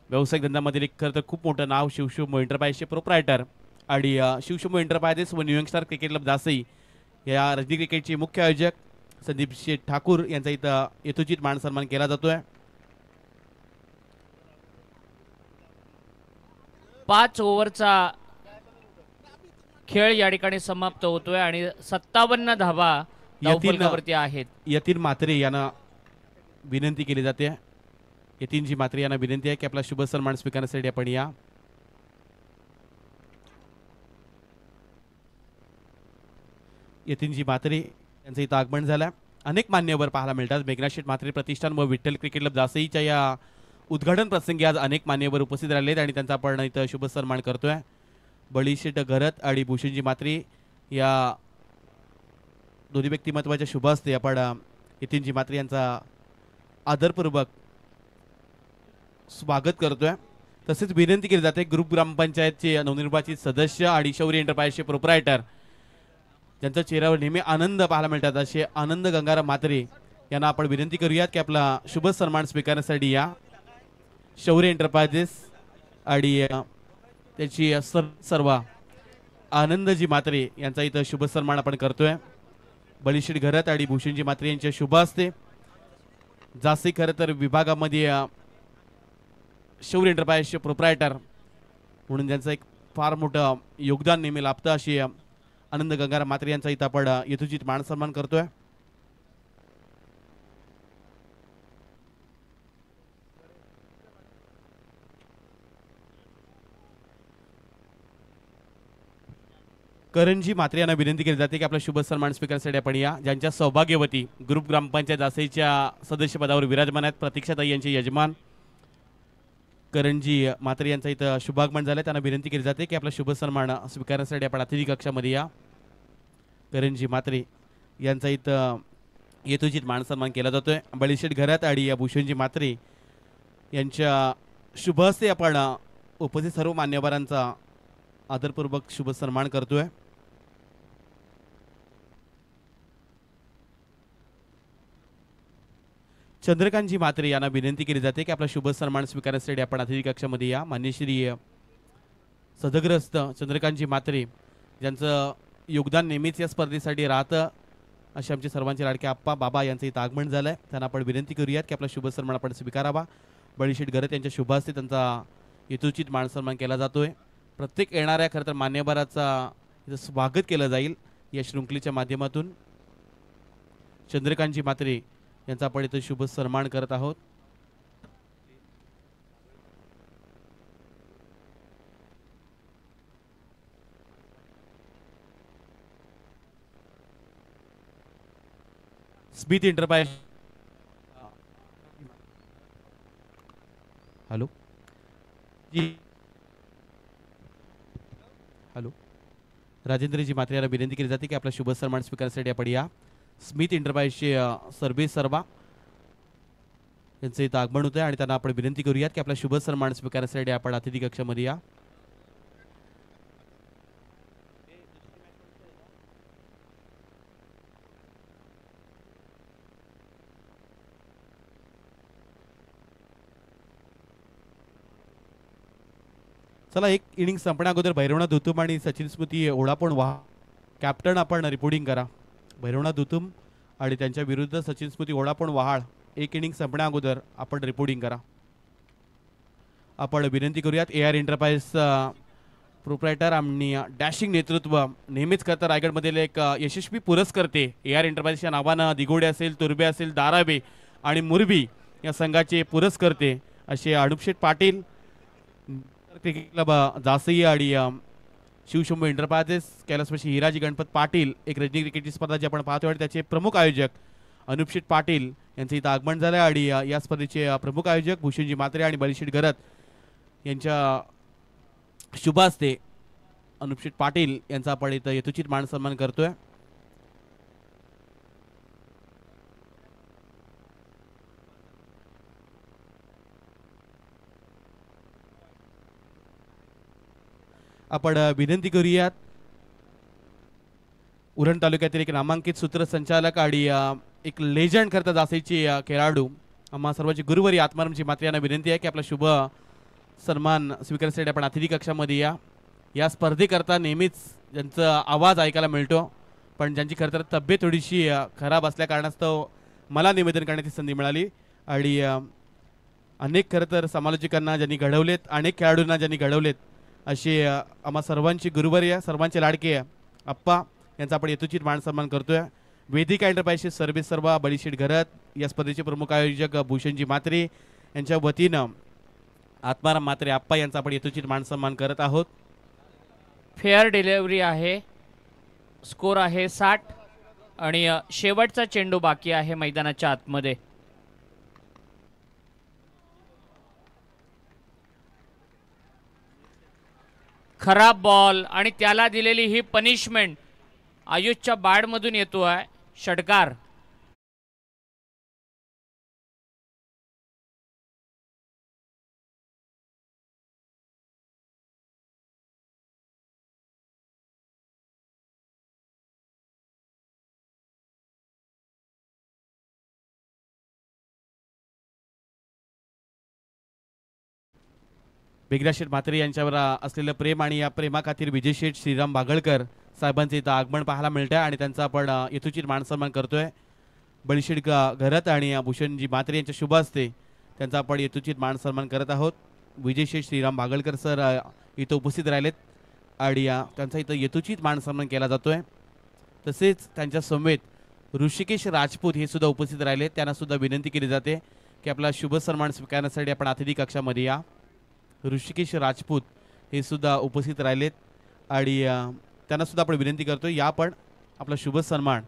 व्यावसायिक धंद्यामधील एक खरं तर खूप मोठं नाव शिवशंभू एंटरप्राइजचे प्रोप्रायटर आणि शिवशंभू एंटरप्राइजेस व new youngster cricket club Jasai या रणजी क्रिकेटचे मुख्य आयोजक संदीप शेठ ठाकूर यांचा इथं यथोचित मान सन्मान केला जातोय. 5 ओव्हरचा खेळ या ठिकाणी समाप्त होतोय आणि 57 धावा धावफलकावरती आहेत. यतीन म्हात्रे यांना विनंती केली जाते. यतीनजी म्हात्रे यांना विनंती आहे की आपला शुभ सन्मान स्वीकारण्यासाठी आपण या. यतीनजी म्हात्रे यांचं इथं आगमन झालं. अनेक मान्यवर पाहायला मिळतात. मेघनाथ शेठ म्हात्रे प्रतिष्ठान व विठ्ठल क्रिकेट क्लब जासईच्या या उद्घाटन प्रसंगी आज अनेक मान्यवर उपस्थित राहिलेत आणि त्यांचा आपण इथं शुभ सन्मान करतोय. बळीशेठ घरत आणि भूषणजी म्हात्रे या दोन्ही व्यक्तिमत्वाच्या शुभ हस्ते आपण यतीनजी म्हात्रे यांचा आदरपूर्वक स्वागत करतोय. तसेच विनंती केली जाते ग्रुप ग्रामपंचायतचे नवनिर्वाचित सदस्य आणि शौर्य एंटरप्राइजचे प्रोप्रायटर ज्यांच्या चेहऱ्यावर नेहमी आनंद पाहायला मिळतात असे आनंद गंगाराम म्हात्रे यांना आपण विनंती करूयात की आपला शुभ सन्मान स्वीकारण्यासाठी या. शौर्य एंटरप्राइजेस आणि त्याची सर्व आनंदजी म्हात्रे यांचा इथं शुभ सन्मान आपण करतोय. बळीशेठ घरत आणि भूषणजी म्हात्रे यांच्या शुभ हस्ते जास्ती खरं तर विभागामध्ये शौर्य एंटरप्राइजचे प्रोप्रायटर म्हणून ज्यांचं एक फार मोठं योगदान नेहमी लाभतं अशी आनंद गंगाराम म्हात्रे यांचा इथं आपण यथोचित मान सन्मान करतोय. करणजी म्हात्रे यांना विनंती केली जाते की आपला शुभ सन्मान स्वीकारण्यासाठी आपण या. ज्यांच्या सौभाग्यवती ग्रुप ग्रामपंचायत जासईच्या सदस्यपदावर विराजमान आहेत प्रतीक्षाताई यांचे यजमान करणजी म्हात्रे यांचा इथं शुभागमन झालं. त्यांना विनंती केली जाते की आपला शुभ सन्मान स्वीकारण्यासाठी आपण अतिथी कक्षामध्ये या. करणजी म्हात्रे यांचा इथं यथोचित मान सन्मान केला जातोय. बळीशेठ घरात आणि भूषणजी म्हात्रे यांच्या शुभ हस्ते आपण उपस्थित सर्व मान्यवरांचा आदरपूर्वक शुभ सन्मान करतोय. चंद्रकांतजी म्हात्रे यांना विनंती केली जाते की आपला शुभ सन्मान स्वीकारण्यासाठी आपण अतिथी कक्षामध्ये या. मान्यश्री सदग्रस्त चंद्रकांतजी म्हात्रे ज्यांचं योगदान नेहमीच या स्पर्धेसाठी राहतं असे आमचे सर्वांचे लाडके आप्पा बाबा यांचं इथं आगमन झालं आहे. त्यांना आपण विनंती करूयात की आपला शुभ सन्मान आपण स्वीकारावा. बळीशेठ घरत यांच्या शुभ हस्ते त्यांचा यथोचित मान सन्मान केला जातोय. प्रत्येक येणाऱ्या खरं तर मान्यवराचा इथं स्वागत केलं जाईल या शृंखलेच्या माध्यमातून. चंद्रकांतजी म्हात्रे यांचा आपण इथं शुभ सन्मान करत आहोत. स्मिथ एंटरप्राइज हॅलो जी हॅलो राजेंद्रजी म्हात्रे यांना विनंती केली जाते की आपला शुभ सन्मान स्वीकारण्यासाठी आपण या. स्मिथ एंटरप्राइजचे सर्वे सर्वा यांचं इथं आगमन होतं आणि त्यांना आपण विनंती करूयात की आपला शुभ सन्मान स्वीकारण्यासाठी आपण अतिथी कक्षामध्ये या. चला एक इनिंग संपण्या अगोदर भैरवनाथ दुतुम आणि सचिन स्मृती ओढापण वाहा कॅप्टन आपण रिपोर्टिंग करा. भैरवनाथ दुतुम आणि त्यांच्या विरुद्ध सचिन स्मृती ओढापण वहाळ एक इनिंग संपण्या अगोदर आपण रिपोर्टिंग करा. आपण विनंती करूयात AR एंटरप्राइज प्रोप्रायटर आणि डॅशिंग नेतृत्व नेहमीच करता रायगडमधील एक यशस्वी पुरस्कर्ते AR एंटरप्राइजच्या नावानं दिगोडे असेल तुर्बे असेल दाराबे आणि मुरबी या संघाचे पुरस्कर्ते असे अनुपशेठ पाटील क्रिकेट क्लब जासई आणि शिवशंभू एंटरप्राइजेस कैलासवासी हिराजी गणपत पाटील एक रजनी क्रिकेटची स्पर्धा जी आपण पाहतोय आणि त्याचे प्रमुख आयोजक अनुपशेठ पाटील यांचं इथं आगमन झालं आणि या स्पर्धेचे प्रमुख आयोजक भूषणजी म्हात्रे आणि बळीशेठ घरत यांच्या शुभ हस्ते अनुपशेठ पाटील यांचा आपण इथं यथोचित मान सन्मान करतोय. आपण विनंती करूयात उरण तालुक्यातील एक नामांकित सूत्रसंचालक आणि एक लेजंड करता जासईची खेळाडू आम्हा सर्वांची गुरुवारी आत्मारामजी म्हात्रे यांना विनंती आहे की आपला शुभ सन्मान स्वीकारण्यासाठी आपण अतिथी कक्षामध्ये या. या स्पर्धेकरता नेहमीच ज्यांचा आवाज ऐकायला मिळतो पण ज्यांची खरं तर तब्येत थोडीशी खराब असल्या कारणास्तव मला निवेदन करण्याची संधी मिळाली आणि अनेक खरं तर समालोचकांना ज्यांनी घडवलेत अनेक खेळाडूंना ज्यांनी घडवलेत असे आम्हा सर्वांची गुरुवारी सर्वांचे लाडके आप्पा यांचा आपण यथोचित मान सन्मान करतोय. वेदिका एंटरप्राइजचे सर्वे सर्व बळीशेठ घरत या स्पर्धेचे प्रमुख आयोजक भूषणजी म्हात्रे यांच्या वतीनं आत्माराम म्हात्रे आप्पा यांचा आपण यथोचित मान सन्मान करत आहोत. फेअर डिलिव्हरी आहे. स्कोर आहे 60 आणि शेवटचा चेंडू बाकी आहे मैदानाच्या आतमध्ये. खराब बॉल आणि त्याला दिलेली ही पनिशमेंट आयुषच्या बॅटमधून येतो आहे. षटकार. मेघनाथ म्हात्रे यांच्यावर असलेलं प्रेम आणि या प्रेमाखातीर विजयशेठ श्रीराम बागळकर साहेबांचे इथं आगमन पाहायला मिळतं आणि त्यांचा आपण यथोचित मान सन्मान करतोय. बळीशेठ घरत आणि भूषणजी म्हात्रे यांच्या शुभ हस्ते त्यांचा आपण यथोचित मान सन्मान करत आहोत. विजयशेठ श्रीराम बागळकर सर इथं उपस्थित राहिलेत आणि त्यांचा इथं यथोचित मान सन्मान केला जातोय. तसेच त्यांच्या समवेत ऋषिकेश राजपूत हे सुद्धा उपस्थित राहिले. त्यांना सुद्धा विनंती केली जाते की आपला शुभ सन्मान स्वीकारण्यासाठी आपण अतिथी कक्षामध्ये या. ऋषिकेश राजपूत हे सुद्धा उपस्थित राहिलेत आणि त्यांना सुद्धा आपण विनंती करतोय या पण आपला शुभ सन्मान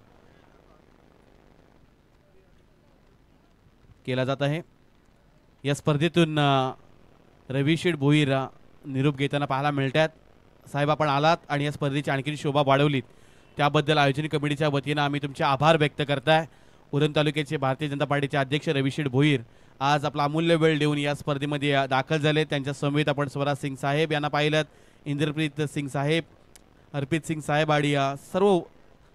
केला जात आहे. या स्पर्धेतून रवी शेठ भोईर निरोप घेताना पाहायला मिळतात. साहेब आपण आलात आणि या स्पर्धेची आणखी शोभा वाढवलीत त्याबद्दल आयोजन कमिटीच्या वतीनं आम्ही तुमचे आभार व्यक्त करताय. उरण तालुक्याचे भारतीय जनता पार्टीचे अध्यक्ष रवी शेठ भोईर आज आपला अमूल्य वेळ देऊन या स्पर्धेमध्ये दाखल झाले. त्यांच्या समवेत आपण स्वराज सिंग साहेब यांना पाहिलं, इंद्रप्रीत सिंग साहेब, अर्पित सिंग साहेब आणि सर्व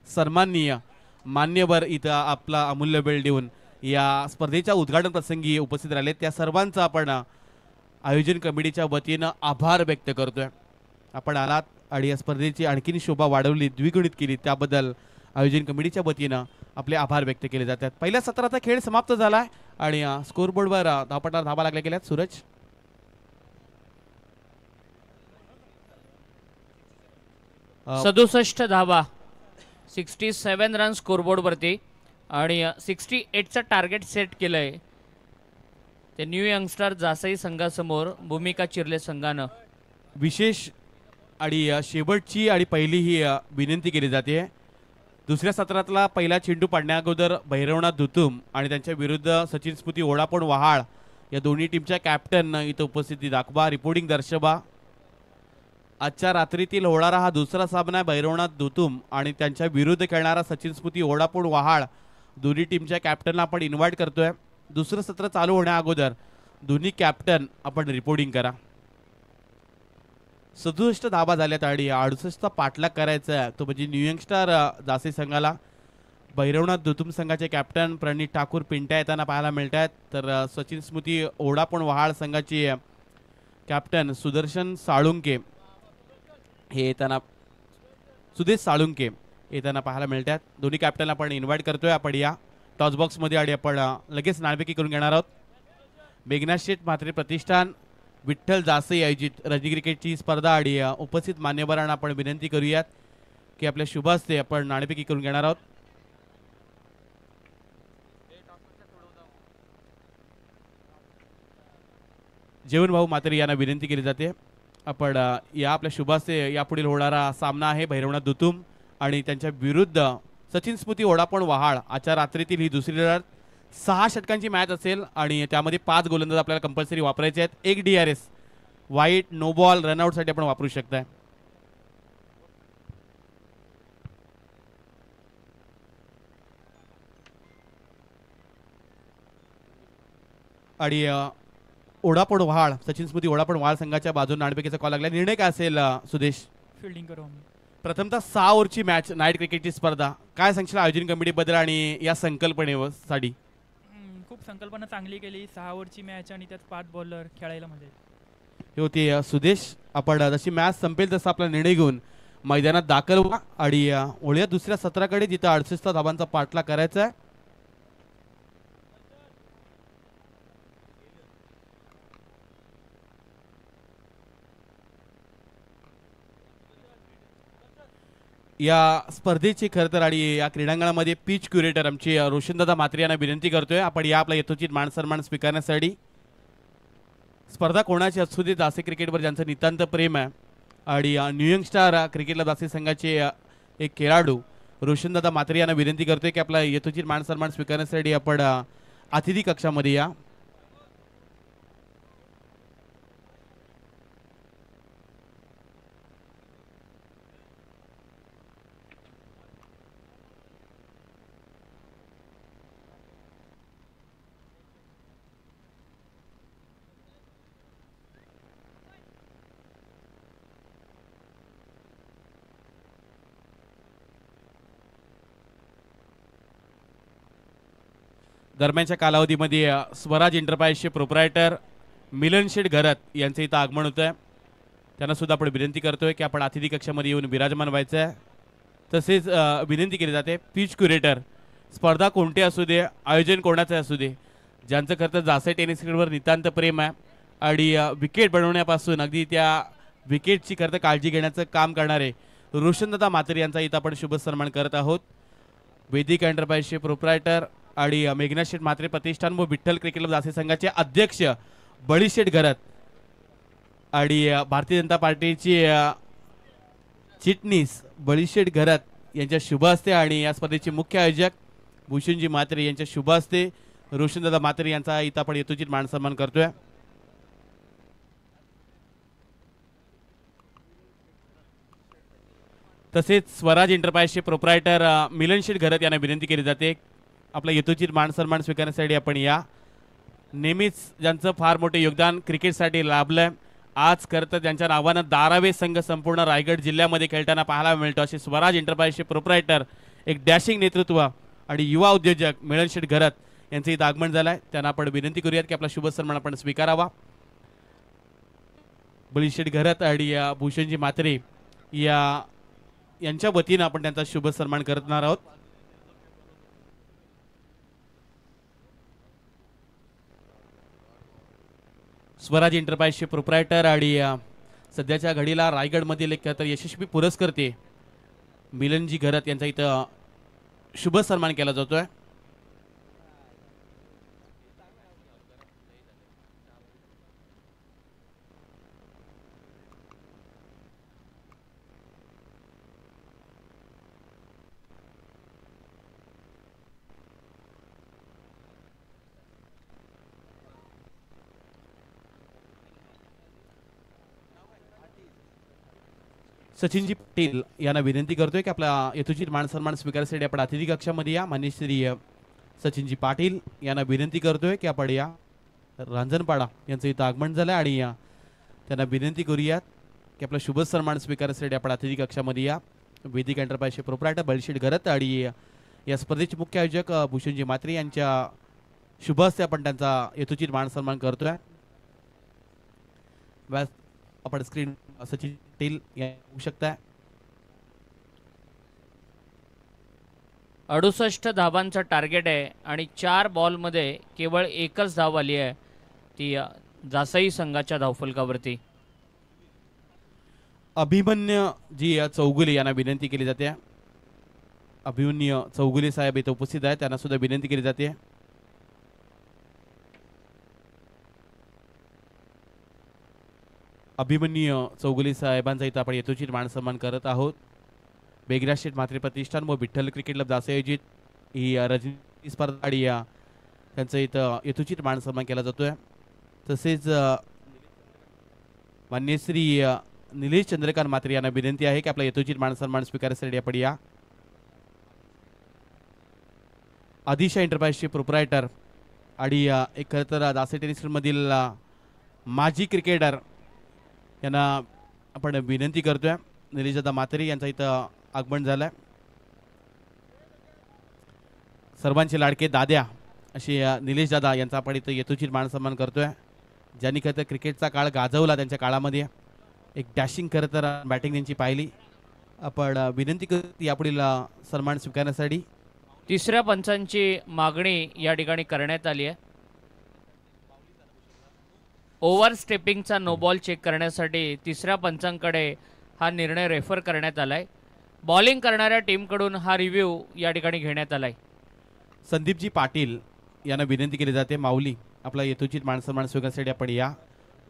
सन्माननीय मान्यवर इथं आपला अमूल्य वेळ देऊन या स्पर्धेच्या उद्घाटन प्रसंगी उपस्थित राहिले. त्या सर्वांचा आपण आयोजन कमिटीच्या वतीनं आभार व्यक्त करतोय. आपण आलात आणि या स्पर्धेची आणखीन शोभा वाढवली, द्विगुणित केली त्याबद्दल आयोजन कमिटीच्या वतीनं आपले आभार व्यक्त केले जातात. पहिल्या सत्राचा खेळ समाप्त झाला आणि स्कोरबोर्डवर धावपटावर धावा लागल्या गेल्यात. सूरज 67 धावा, 67 रन स्कोरबोर्ड वरती आणि 68चं टार्गेट सेट केलंय ते न्यू यंगस्टर जासई संघासमोर भूमिका चिरले संघानं. विशेष आणि शेवटची आणि पहिली ही विनंती केली जाते. दुसऱ्या सत्रातला पहिला चेंडू पाडण्या अगोदर भैरवनाथ धुतुम आणि त्यांच्या विरुद्ध सचिन स्मृती ओढापण वहाळ या दोन्ही टीमच्या कॅप्टन इथं उपस्थिती दाखवा, रिपोर्टिंग दर्शवा. आजच्या रात्रीतील होणारा हा दुसरा सामना भैरवनाथ धुतुम आणि त्यांच्या विरुद्ध खेळणारा सचिन स्मृती ओढापण वहाळ दोन्ही टीमच्या कॅप्टनला आपण इन्व्हाइट करतोय. दुसरं सत्र चालू होण्या अगोदर दोन्ही कॅप्टन आपण रिपोर्टिंग करा. 67 धाबा झाल्यात आणि 68चा पाठलाग करायचा आहे तो म्हणजे न्यू यंगस्टर जासी संघाला. भैरवनाथ धुतुम संघाचे कॅप्टन प्रणित ठाकूर पिंट्या येताना पाहायला मिळत आहेत. तर सचिन स्मृती ओढापण वहाळ संघाचे कॅप्टन सुदर्शन साळुंके हे येताना, सुदेश साळुंके येताना पाहायला मिळतात. दोन्ही कॅप्टनला आपण इन्व्हाइट करतोय. आपण या टॉस बॉक्समध्ये आणि आपण लगेच नाणेफेकी करून घेणार आहोत. मेघनाथ शेठ म्हात्रे प्रतिष्ठान विठ्ठल जासई आयोजित रणजी क्रिकेटची स्पर्धा आणि उपस्थित मान्यवरांना आपण विनंती करूयात की आपल्या शुभ हस्ते आपण नाणेफेकी करून घेणार आहोत. जेवण भाऊ म्हात्रे यांना विनंती केली जाते. आपण या आपल्या शुभ हस्ते यापुढील होणारा सामना आहे भैरवनाथ धुतुम आणि त्यांच्या विरुद्ध सचिन स्मृती ओढापण वहाळ. आजच्या रात्रीतील ही दुसरी लढत 6 षटकांची मॅच असेल आणि त्यामध्ये 5 गोलंदाज आपल्याला कंपल्सरी वापरायचे आहेत. 1 DRS वाईट, नो बॉल, रनआउटसाठी आपण वापरू शकताय. आणि ओढापण वहाळ, सचिन स्मृती ओढापण वहाळ संघाच्या बाजूने नाणेफेकीचा कॉल लागला. निर्णय काय असेल सुदेश? फिल्डिंग करू आम्ही. प्रथमतः 6 ओव्हरची मॅच, नाईट क्रिकेटची स्पर्धा, काय सांगशील आयोजन कमिटीबद्दल आणि या संकल्पनेसाठी? खूप संकल्पना चांगली केली. 6 ओव्हरची मॅच आणि त्यात 5 बॉलर खेळायला मजा येते. हे होते सुदेश. आपण जशी मॅच संपेल तसा आपला निर्णय घेऊन मैदानात दाखल व्हा आणि ओळ्या दुसऱ्या सत्राकडे जिथं 68 धाबांचा पाठलाग करायचा आहे. या स्पर्धेची खरं तर आणि या क्रीडांगणामध्ये पिच क्युरेटर आमचे रोशनदादा म्हात्रे यांना विनंती करतोय आपण या आपला यथोचित मान सन्मान स्वीकारण्यासाठी. स्पर्धा कोणाची असू दे, जासे क्रिकेटवर ज्यांचं नितांत प्रेम आहे आणि न्यू यंगस्टार क्रिकेटला जासे संघाचे एक खेळाडू रोशनदादा म्हात्रे यांना विनंती करतोय की आपला यथोचित मान सन्मान स्वीकारण्यासाठी आपण अतिथी कक्षामध्ये या. दरम्यानच्या कालावधीमध्ये स्वराज एंटरप्राइजचे प्रोप्रायटर मिलन शेठ घरत यांचं इथं आगमन होतं आहे. त्यांना सुद्धा आपण विनंती करतोय की आपण अतिथी कक्षामध्ये येऊन विराजमान व्हायचं आहे. तसेच विनंती केली जाते पिच क्युरेटर, स्पर्धा कोणती असू दे, आयोजन कोणाचं असू दे, ज्यांचं खरं तर जासे टेनिस क्रिकेटवर नितांत प्रेम आहे आणि विकेट बनवण्यापासून अगदी त्या विकेटची खरं तर काळजी घेण्याचं काम करणारे रोशनदादा म्हात्रे यांचा इथं आपण शुभ सन्मान करत आहोत. वैदिक एंटरप्राइजचे प्रोप्रायटर आणि मेघना शेठ म्हात्रे प्रतिष्ठान व विठ्ठल क्रिकेट क्लब दासी संघाचे अध्यक्ष बळीशेठ घरत आणि भारतीय जनता पार्टीची चिटणीस बळीशेठ घरत यांच्या शुभ हस्ते आणि या स्पर्धेचे मुख्य आयोजक भूषणजी म्हात्रे यांच्या शुभ हस्ते रोशनदादा म्हात्रे यांचा इथं आपण यथोचित मान सन्मान करतोय. तसेच स्वराज एंटरप्राइजचे प्रोप्रायटर मिलन शेठ घरत यांना विनंती केली जाते आपला यथोचित मान सन्मान स्वीकारण्यासाठी आपण या. नेहमीच ज्यांचं फार मोठे योगदान क्रिकेटसाठी लाभलंय, आज खरं तर त्यांच्या नावानं 12वे संघ संपूर्ण रायगड जिल्ह्यामध्ये खेळताना पाहायला मिळतो असे स्वराज एंटरप्राइजचे प्रोप्रायटर एक डॅशिंग नेतृत्व आणि युवा उद्योजक मिलन शेठ घरत यांचं इथं आगमन झालंय. त्यांना आपण विनंती करूयात की आपला शुभ सन्मान आपण स्वीकारावा. बळीशेठ घरत आणि भूषणजी म्हात्रे यांच्या वतीनं आपण त्यांचा शुभ सन्मान करणार आहोत. स्वराज एंटरप्राइजचे प्रोप्रायटर आणि सध्याच्या घडीला रायगडमधील एक तर यशस्वी पुरस्कर्ते मिलनजी घरत यांचा इथं शुभ सन्मान केला जातोय. सचिनजी पाटील यांना विनंती करतोय की आपला यथोचित मान सन्मान स्वीकारण्यासाठी आपण अतिथी कक्षामध्ये या. माननीय श्री सचिनजी पाटील यांना विनंती करतोय की आपण या. रांजणपाडा यांचं इथं आगमन झालं आणि त्यांना विनंती करूयात की आपला शुभ सन्मान स्वीकारण्यासाठी आपण अतिथी कक्षामध्ये या. वैदिक एंटरप्राइजचे प्रोप्रायटर बळीशेठ घरत आणि या स्पर्धेचे मुख्य आयोजक भूषणजी म्हात्रे यांच्या शुभ हस्ते आपण त्यांचा यथोचित मान सन्मान करतोय. आपण स्क्रीन सचिन पाटील येऊ शकता. 68 धावांचं टार्गेट आहे आणि 4 बॉलमध्ये केवळ एकच धाव आली आहे, ती जासई संघाच्या धावफलकावरती. अभिमन्य जी चौगुले यांना विनंती केली जाते. अभिमन्य चौगुले साहेब इथे उपस्थित आहेत, त्यांना सुद्धा विनंती केली जाते. अभिमन्यू चौगुले साहेबांचा इथं आपण यथोचित मान सन्मान करत आहोत. मेघना शेठ म्हात्रे प्रतिष्ठान व विठ्ठल क्रिकेट क्लब दासी आयोजित ही रजनी स्पर्धा आणि त्यांचं इथं यथोचित मान सन्मान केला जातोय. तसेच मान्य श्री निलेश चंद्रकांत म्हात्रे यांना विनंती आहे की आपला यथोचित मान सन्मान स्वीकारण्यासाठी आपण या. आदिशा एंटरप्राइजचे प्रोप्रायटर आणि एक खरं तर दासी टेनिस मधील माजी क्रिकेटर यांना आपण विनंती करतोय. निलेशदादा म्हात्रे यांचा इथं आगमन झालंय. सर्वांचे लाडके दाद्या असे निलेशदादा यांचा आपण इथं यथोचित मान सन्मान करतोय. ज्यांनी खरं तर क्रिकेटचा काळ गाजवला, त्यांच्या काळामध्ये एक डॅशिंग खरं तर बॅटिंग त्यांची पाहिली. आपण विनंती करतो यापुढील सन्मान स्वीकारण्यासाठी. तिसऱ्या पंचांची मागणी या ठिकाणी करण्यात आली आहे. ओव्हर स्टेपिंगचा नो बॉल चेक करण्यासाठी तिसऱ्या पंचांकडे हा निर्णय रेफर करण्यात आलाय. बॉलिंग करणाऱ्या टीमकडून हा रिव्ह्यू या ठिकाणी घेण्यात आलाय. संदीपजी पाटील यांना विनंती केली जाते. माऊली आपला यथोचित मान सन्मान स्वीकारण्यासाठी आपण या.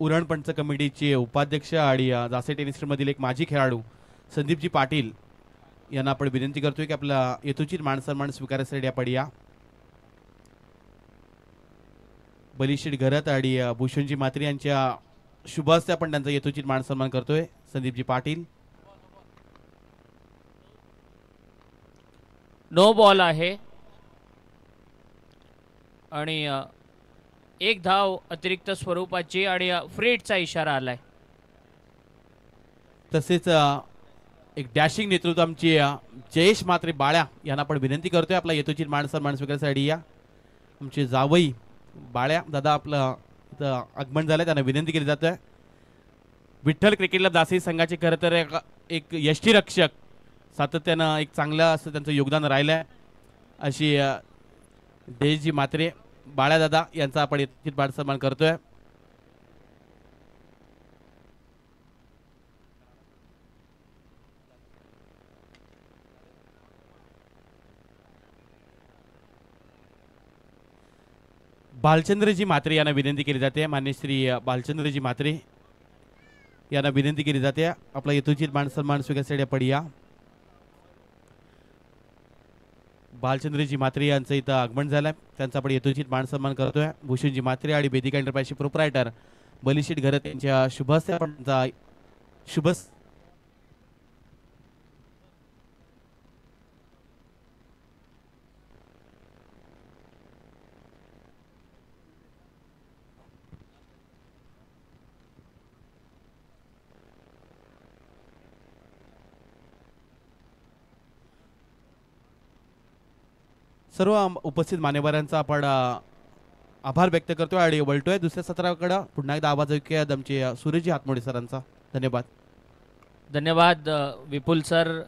उरण पंच कमिटीचे उपाध्यक्ष आणि दासी टेनिस मधील एक माजी खेळाडू संदीपजी पाटील यांना आपण विनंती करतोय की आपला यथोचित मान सन्मान स्वीकारण्यासाठी आपण या. बळीशेठ घरत आणि भूषणजी म्हात्रे यांच्या शुभ हस्ते आपण त्यांचा यथोचित मान सन्मान करतोय. संदीपजी पाटील. नो बॉल आहे आणि एक धाव अतिरिक्त स्वरूपाची आणि फ्रीडचा इशारा आलाय. तसेच एक डॅशिंग नेतृत्व आमची जयेश म्हात्रे बाळ्या यांना आपण विनंती करतोय आपला यथोचित मान सन्मान स्वीकारण्यासाठी या. आमचे जावई बाळ्या दादा आपलं इथं आगमन झालंय, त्यांना विनंती केली जाते. विठ्ठल क्रिकेट क्लब दासी संघाचे खरं तर एक यष्टीरक्षक, सातत्यानं एक चांगलं असं त्यांचं योगदान राहिलंय अशी जयेशजी म्हात्रे बाळ्या दादा यांचा आपण यथोचित मान सन्मान करतोय. भालचंद्रजी म्हात्रे यांना विनंती केली जाते. मान्य श्री भालचंद्रजी म्हात्रे यांना विनंती केली जाते आपला यथोचित मान सन्मान स्वीकारण्यासाठी आपण या. भालचंद्रजी म्हात्रे यांचं इथं आगमन झालंय, त्यांचा आपण यथोचित मान सन्मान करतोय. भूषणजी म्हात्रे आणि वेदिका एंटरप्राइजचे प्रोप्रायटर बलिशीट घरत यांच्या शुभ हस्ते आपण शुभ सर्व उपस्थित मान्यवरांचा आपण आभार व्यक्त करतोय आणि वळतोय दुसऱ्या सत्राकडे. पुन्हा एकदा आवाज ऐकूया आमचे सूर्यजी हातमोडे सरांचा. धन्यवाद. धन्यवाद विपुल सर.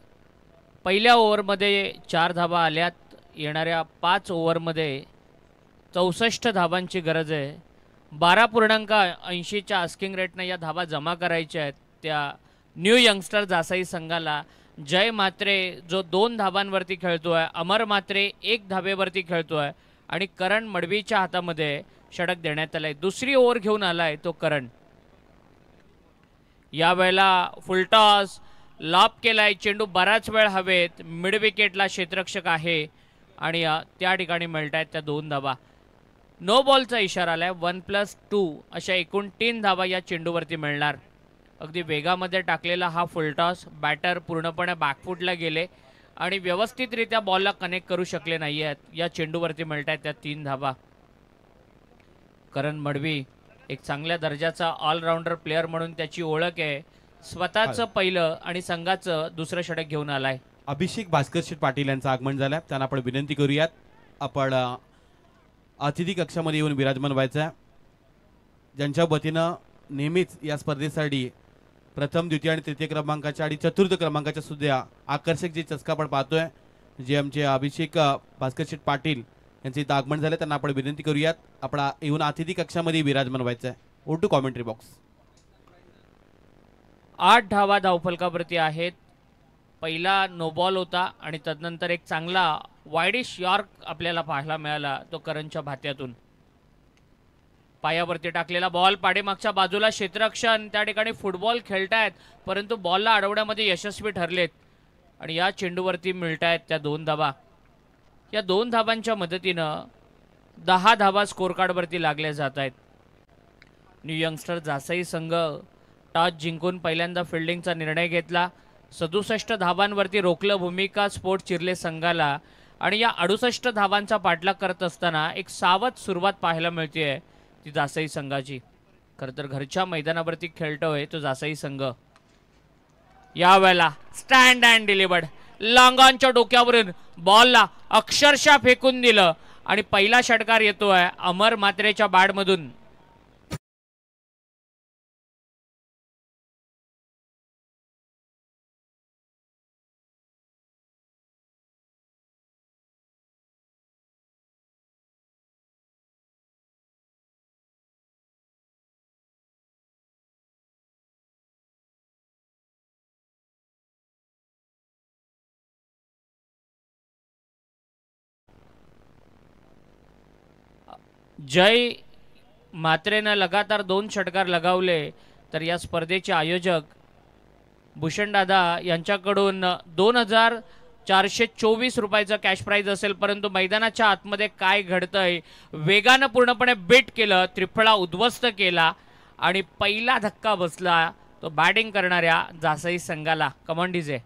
पहिल्या ओव्हरमध्ये 4 धावा आल्यात. येणाऱ्या 5 ओव्हरमध्ये 64 धावांची गरज आहे. 12.80च्या आस्किंग रेटने या धावा जमा करायच्या आहेत त्या न्यू यंगस्टर जासाई संघाला. जय म्हात्रे जो 2 धावांवरती खेळतोय, अमर म्हात्रे 1 धावेवरती खेळतोय आणि करण मडवीच्या हातामध्ये षटक देण्यात आलंय. दुसरी ओव्हर घेऊन आलाय तो करण. यावेळेला फुलटॉस लॉब केलाय. चेंडू बराच वेळ हवेत. मिड विकेटला क्षेत्ररक्षक आहे आणि त्या ठिकाणी मिळत आहेत त्या 2 धावा. नो बॉलचा इशारा आलाय. 1+2 अशा एकूण 3 धावा या चेंडूवरती मिळणार. अगदी वेगामध्ये टाकलेला हा फुलटॉस. बॅटर पूर्णपणे बॅकफुटला गेले आणि व्यवस्थितरित्या बॉलला कनेक्ट करू शकले नाही आहेत. या चेंडूवरती मिळत आहेत त्या 3 धावा. करण मडवी एक चांगल्या दर्जाचा ऑलराऊंडर प्लेअर म्हणून त्याची ओळख आहे. स्वतःचं पहिलं आणि संघाचं दुसरं षटक घेऊन आलाय. अभिषेक भास्कर शेठ पाटील यांचं आगमन झालंय. त्यांना आपण विनंती करूयात आपण अतिथी कक्षामध्ये येऊन विराजमान व्हायचं आहे. ज्यांच्या वतीनं नेहमीच या स्पर्धेसाठी प्रथम, द्वितीय आणि तृतीय क्रमांकाच्या आणि चतुर्थ क्रमांकाच्या सुद्धा आकर्षक जे चस्का आपण पाहतोय, जे आमचे अभिषेक भास्कर शेठ पाटील यांचे इथं आगमन झाले, त्यांना आपण विनंती करूयात आपण येऊन अतिथी कक्षामध्ये विराजमान व्हायचं आहे. O two commentary box. 8 धावा धावफलकावरती आहेत. पहिला नो बॉल होता आणि तदनंतर एक चांगला वाईडिश यॉर्क आपल्याला पाहायला मिळाला तो करणच्या भात्यातून. पायावरती टाकलेला बॉल पाठीमागच्या बाजूला. क्षेत्ररक्षण त्या ठिकाणी फुटबॉल खेळतायत परंतु बॉलला अडवण्यामध्ये यशस्वी ठरलेत आणि या चेंडूवरती मिळत आहेत त्या 2 धावा. या 2 धावांच्या मदतीनं 10 धावा स्कोर कार्डवरती लागल्या जात आहेत. न्यू यंगस्टर जासाई संघ टॉस जिंकून पहिल्यांदा फिल्डिंगचा निर्णय घेतला. 67 धावांवरती रोखलं भूमिका स्पोर्ट चिर्ले संघाला आणि या 68 धावांचा पाठलाग करत असताना एक सावध सुरुवात पाहायला मिळते ती जासाई संघाची. खरं तर घरच्या मैदानावरती खेळतोय तो जासाई संघ. यावेळेला स्टँड अँड डिलिव्हर्ड लांगांच्या डोक्यावरून बॉलला अक्षरशः फेकून दिलं आणि पहिला षटकार येतोय अमर म्हात्रेच्या बॅटमधून. जय म्हात्रेनं लगातार 2 षटकार लगावले तर या स्पर्धेचे आयोजक भूषणदादा यांच्याकडून 2424 रुपयाचं कॅश प्राइज असेल. परंतु मैदानाच्या आतमध्ये काय घडतंय, वेगानं पूर्णपणे बीट केलं, त्रिफळा उद्ध्वस्त केला आणि पहिला धक्का बसला तो बॅटिंग करणाऱ्या जासाई संघाला. Come on DJ.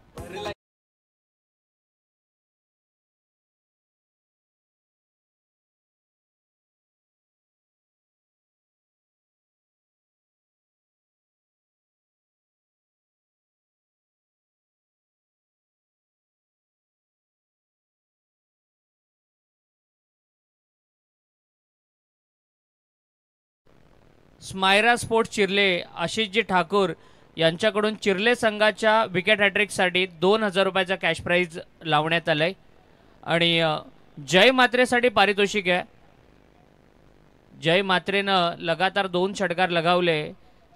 स्मायरा स्पोर्ट्स चिर्ले आशिषजी ठाकूर यांच्याकडून चिर्ले संघाच्या विकेट हॅट्रिकसाठी 2000 रुपयाचा कॅश प्राइज लावण्यात आलाय आणि जय म्हात्रेसाठी पारितोषिक आहे. जय म्हात्रेनं लगातार 2 षटकार लगावले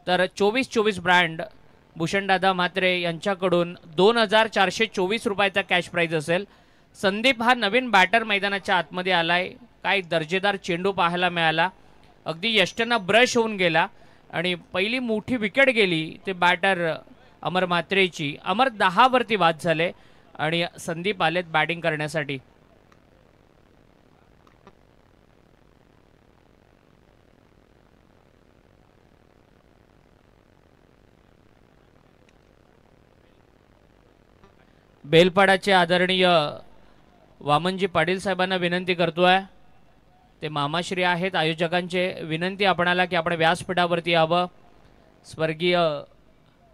तर 2424 ब्रँड भूषणदादा म्हात्रे यांच्याकडून 2424 रुपयाचा कॅश प्राइज असेल. संदीप हा नवीन बॅटर मैदानाच्या आतमध्ये आलाय. काय दर्जेदार चेंडू पाहायला मिळाला, अगदी यष्टीनं ब्रश होऊन गेला आणि पहिली मोठी विकेट गेली ते बॅटर अमर म्हात्रेची. अमर 10 वरती बाद झाले आणि संदीप आलेत बॅटिंग करण्यासाठी. बेलपाडाचे आदरणीय वामनजी पाटील साहेबांना विनंती करतोय, ते मामाश्री आहेत, आयोजकांचे विनंती आपणाला की आपण व्यासपीठावरती यावं. स्वर्गीय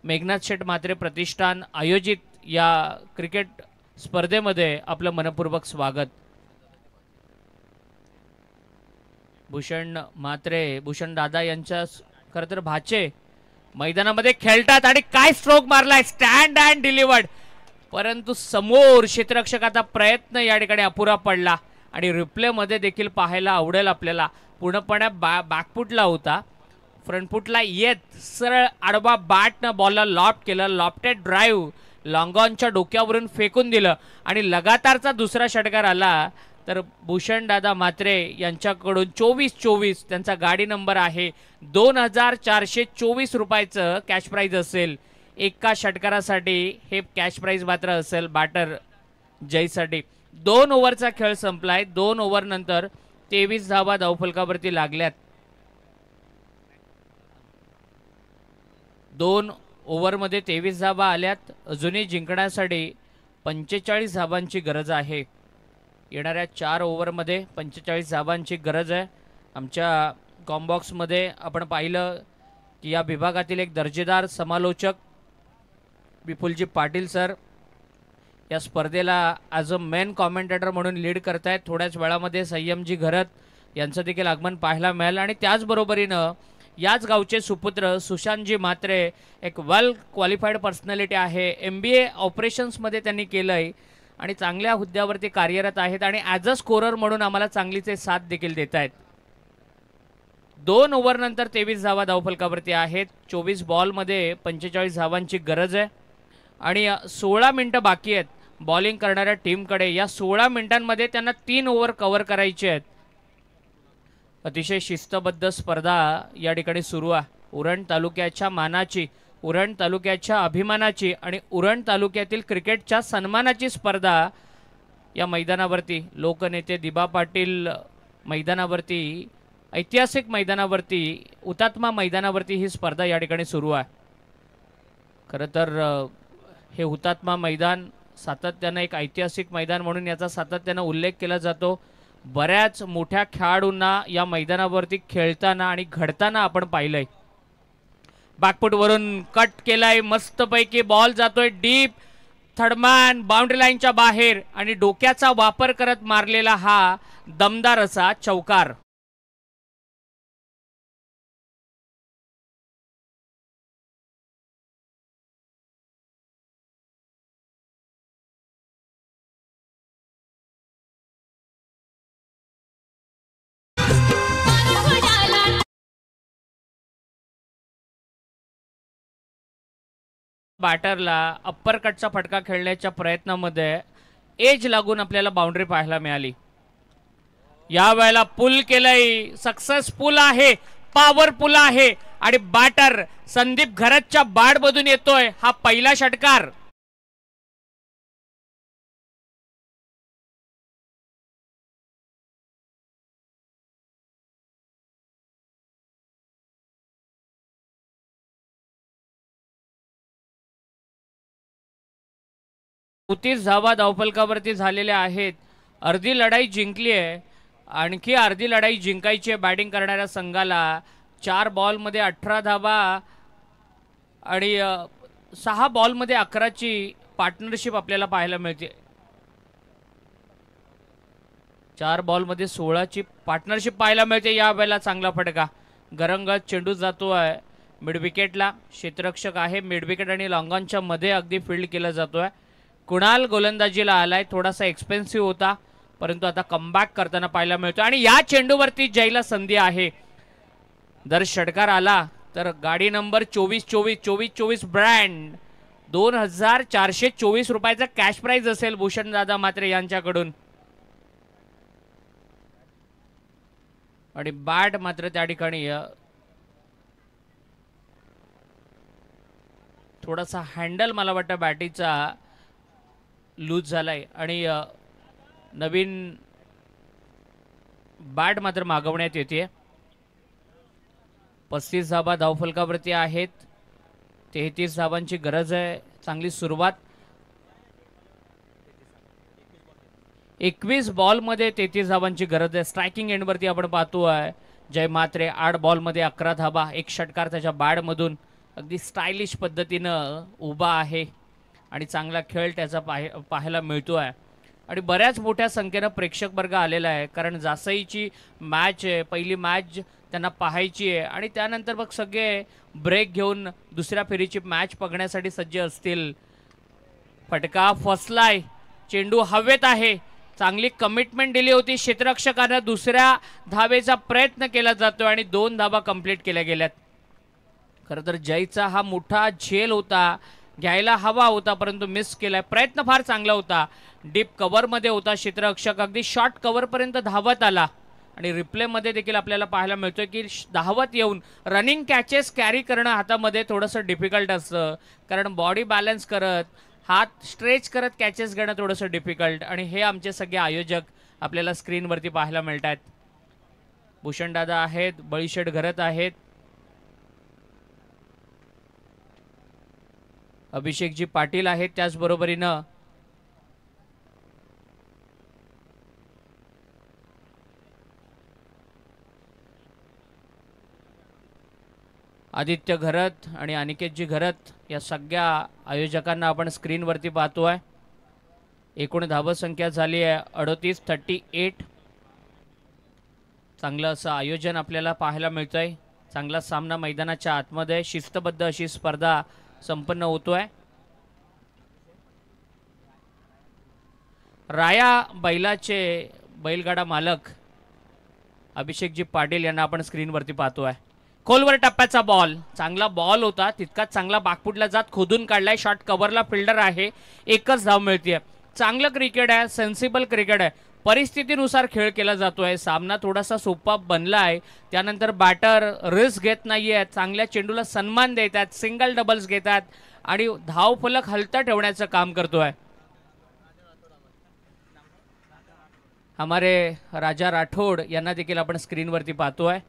मेघनाथ शेठ म्हात्रे प्रतिष्ठान आयोजित या क्रिकेट स्पर्धेमध्ये आपलं मनपूर्वक स्वागत. भूषण म्हात्रे, भूषण दादा यांच्या खरं तर भाचे मैदानामध्ये खेळतात आणि काय स्ट्रोक मारलाय, स्टँड अँड डिलिव्हर्ड, परंतु समोर क्षेत्ररक्षकाचा प्रयत्न या ठिकाणी अपुरा पडला आणि रिप्लेमध्ये देखील पाहायला आवडेल आपल्याला. पूर्णपणे बॅकफुटला होता, फ्रंटफुटला येत सरळ आडवा बॅटनं बॉलला लॉफ्ट केलं. लॉफ्टेड ड्राईव्ह लॉंगॉनच्या डोक्यावरून फेकून दिलं आणि लगातारचा दुसरा षटकार आला तर भूषण दादा म्हात्रे यांच्याकडून 24-24 त्यांचा गाडी नंबर आहे. 2424 रुपयाचं कॅश प्राईज असेल. एका षटकारासाठी हे कॅश प्राईज मात्र असेल बॅटर जयसाठी. 2 ओव्हरचा खेळ संपलाय. 2 ओव्हर नंतर 23 धावा धावफलकावरती लागल्यात. 2 ओव्हरमध्ये 23 धावा आल्यात. अजूनही जिंकण्यासाठी 45 धावांची गरज आहे. येणाऱ्या 4 ओव्हरमध्ये 45 धावांची गरज आहे. आमच्या कॉम्बॉक्समध्ये आपण पाहिलं की या विभागातील एक दर्जेदार समालोचक विपुलजी पाटील सर या स्पर्धेला ॲज अ मेन कॉमेंटेटर म्हणून लीड करतायत. थोड्याच वेळामध्ये संयमजी घरत यांचं देखील आगमन पाहायला मिळालं आणि त्याचबरोबरीनं याच गावचे सुपुत्र सुशांतजी म्हात्रे एक वेल क्वालिफाईड पर्सनॅलिटी आहे. MBA ऑपरेशन्समध्ये त्यांनी केलं आहे आणि चांगल्या हुद्द्यावरती कार्यरत आहेत आणि ॲज अ स्कोरर म्हणून आम्हाला चांगलीचे साथ देखील देत आहेत. 2 ओव्हरनंतर 23 धावा धावफलकावरती आहेत. 24 बॉलमध्ये 45 धावांची गरज आहे आणि 16 मिनटं बाकी आहेत बॉलिंग करणाऱ्या टीमकडे. या 16 मिनिटांमध्ये त्यांना 3 ओव्हर कव्हर करायचे आहेत. अतिशय शिस्तबद्ध स्पर्धा या ठिकाणी सुरू आहे. उरण तालुक्याच्या मानाची, उरण तालुक्याच्या अभिमानाची आणि उरण तालुक्यातील क्रिकेटच्या सन्मानाची स्पर्धा या मैदानावरती लोकनेते दिबा पाटील मैदानावरती, ऐतिहासिक मैदानावरती, हुतात्मा मैदानावरती ही स्पर्धा या ठिकाणी सुरू आहे. खरं तर हे हुतात्मा मैदान सातत्यानं एक ऐतिहासिक मैदान म्हणून याचा सातत्यानं उल्लेख केला जातो. बऱ्याच मोठ्या खेळाडूंना या मैदानावरती खेळताना आणि घडताना आपण पाहिलंय. बॅकफुटवरून कट केलाय मस्तपैकी, बॉल जातोय डीप, थर्डमॅन बाउंड्री लाईनच्या बाहेर आणि डोक्याचा वापर करत मारलेला हा दमदार असा चौकार. बॅटरला अप्पर कटचा फटका खेळण्याच्या प्रयत्नामध्ये एज लागून आपल्याला बाउंड्री पाहायला मिळाली. या वेळेला पुल केलंय, सक्सेसफुल आहे, पॉवरफुल आहे आणि बॅटर संदीप घरतच्या बॅट मधून येतोय हा पहिला षटकार. तीस धावा धावफलकावरती झालेल्या आहेत. अर्धी लढाई जिंकली आहे, आणखी अर्धी लढाई जिंकायची आहे बॅटिंग करणाऱ्या संघाला. 4 बॉलमध्ये 18 धावा आणि 6 बॉलमध्ये 11ची पार्टनरशिप आपल्याला पाहायला मिळते. 4 बॉलमध्ये 16ची पार्टनरशिप पाहायला मिळते. या वेळेला चांगला फटका, गरंगत चेंडू जातो आहे मिड विकेटला. क्षेत्ररक्षक आहे, मिड विकेट आणि लॉंगॉनच्या मध्ये अगदी फील्ड केला जातोय. कुणाल गोलंदाजीला आलाय, थोडासा एक्सपेन्सिव्ह होता परंतु आता कमबॅक करताना पाहायला मिळतो आणि या चेंडूवरती जयला संधी आहे. जर षटकार आला तर गाडी नंबर 24-24 ब्रँड 2424 रुपयाचा कॅश प्राइज असेल भूषण दादा मात्रे यांच्याकडून. आणि बॅट मात्र त्या ठिकाणी थोडासा हँडल मला वाटतं बॅटीचा लूज झालाय आणि नवीन बॅट मात्र मागवण्यात येते. 35 धाबा धावफलकावरती आहेत. 33 धाबांची गरज आहे. चांगली सुरुवात. 21 बॉलमध्ये 33 धाबांची गरज आहे. स्ट्रायकिंग एंडवरती आपण पाहतोय जय मात्रे 8 बॉलमध्ये 11 धाबा. एक षटकार त्याच्या बॅटमधून अगदी स्टायलिश पद्धतीनं उभा आहे आणि चांगला खेळ त्याचा पाहायला मिळतोय. आणि बऱ्याच मोठ्या संख्येनं प्रेक्षक वर्ग आलेला आहे कारण जासईची मॅच आहे. पहिली मॅच त्यांना पाहायची आहे आणि त्यानंतर मग सगळे ब्रेक घेऊन दुसऱ्या फेरीची मॅच बघण्यासाठी सज्ज असतील. फटका फसलाय. चेंडू हवेत आहे. चांगली कमिटमेंट दिली होती क्षेत्ररक्षकानं. दुसऱ्या धावेचा प्रयत्न केला जातोय आणि 2 धाबा कंप्लीट केल्या गेल्यात. खरं तर जयचा हा मोठा झेल होता. घ्यायला हवा होता परंतु मिस केलाय. प्रयत्न फार चांगला होता. डीप कव्हरमध्ये होता क्षेत्ररक्षक. अगदी शॉर्ट कव्हरपर्यंत धावत आला आणि रिप्लेमध्ये देखील आपल्याला पाहायला मिळतोय की धावत येऊन रनिंग कॅचेस कॅरी करणं हातामध्ये थोडंसं डिफिकल्ट असतं कारण बॉडी बॅलन्स करत हात स्ट्रेच करत कॅचेस घेणं थोडंसं डिफिकल्ट. आणि हे आमचे सगळे आयोजक आपल्याला स्क्रीनवरती पाहायला मिळत आहेत. भूषणदादा आहेत. बळीशेठ घरत आहेत. अभिषेकजी पाटील आहेत. त्याचबरोबरीनं आदित्य घरत आणि अनिकेतजी घरत या सगळ्या आयोजकांना आपण स्क्रीनवरती पाहतोय. एकूण धावसंख्या झाली आहे 38-38. चांगलं असं आयोजन आपल्याला पाहायला मिळतंय. चांगला सामना मैदानाच्या आतमध्ये शिस्तबद्ध अशी स्पर्धा संपन्न होतोय. राया बैलाचे बैलगाडा मालक अभिषेकजी पाटील यांना आपण स्क्रीनवरती पाहतोय. खोलवर टप्प्याचा बॉल. चांगला बॉल होता. तितकाच चांगला बागपुटला जात खोदून काढलाय. शॉर्ट कव्हरला फिल्डर आहे. एकच धाव मिळते. चांगलं क्रिकेट आहे. सेन्सिबल क्रिकेट आहे. परिस्थितीनुसार खेळ केला जातोय. सामना थोडासा सोपा बनलाय. त्यानंतर बॅटर रिस्क घेत नाहीये. चांगल्या चेंडूला सन्मान देतात. सिंगल डबल्स घेतात आणि धाव फलक हलता ठेवण्याचं काम करतोय. हमारे राजा राठोड यांना देखील आपण स्क्रीनवरती पाहतोय.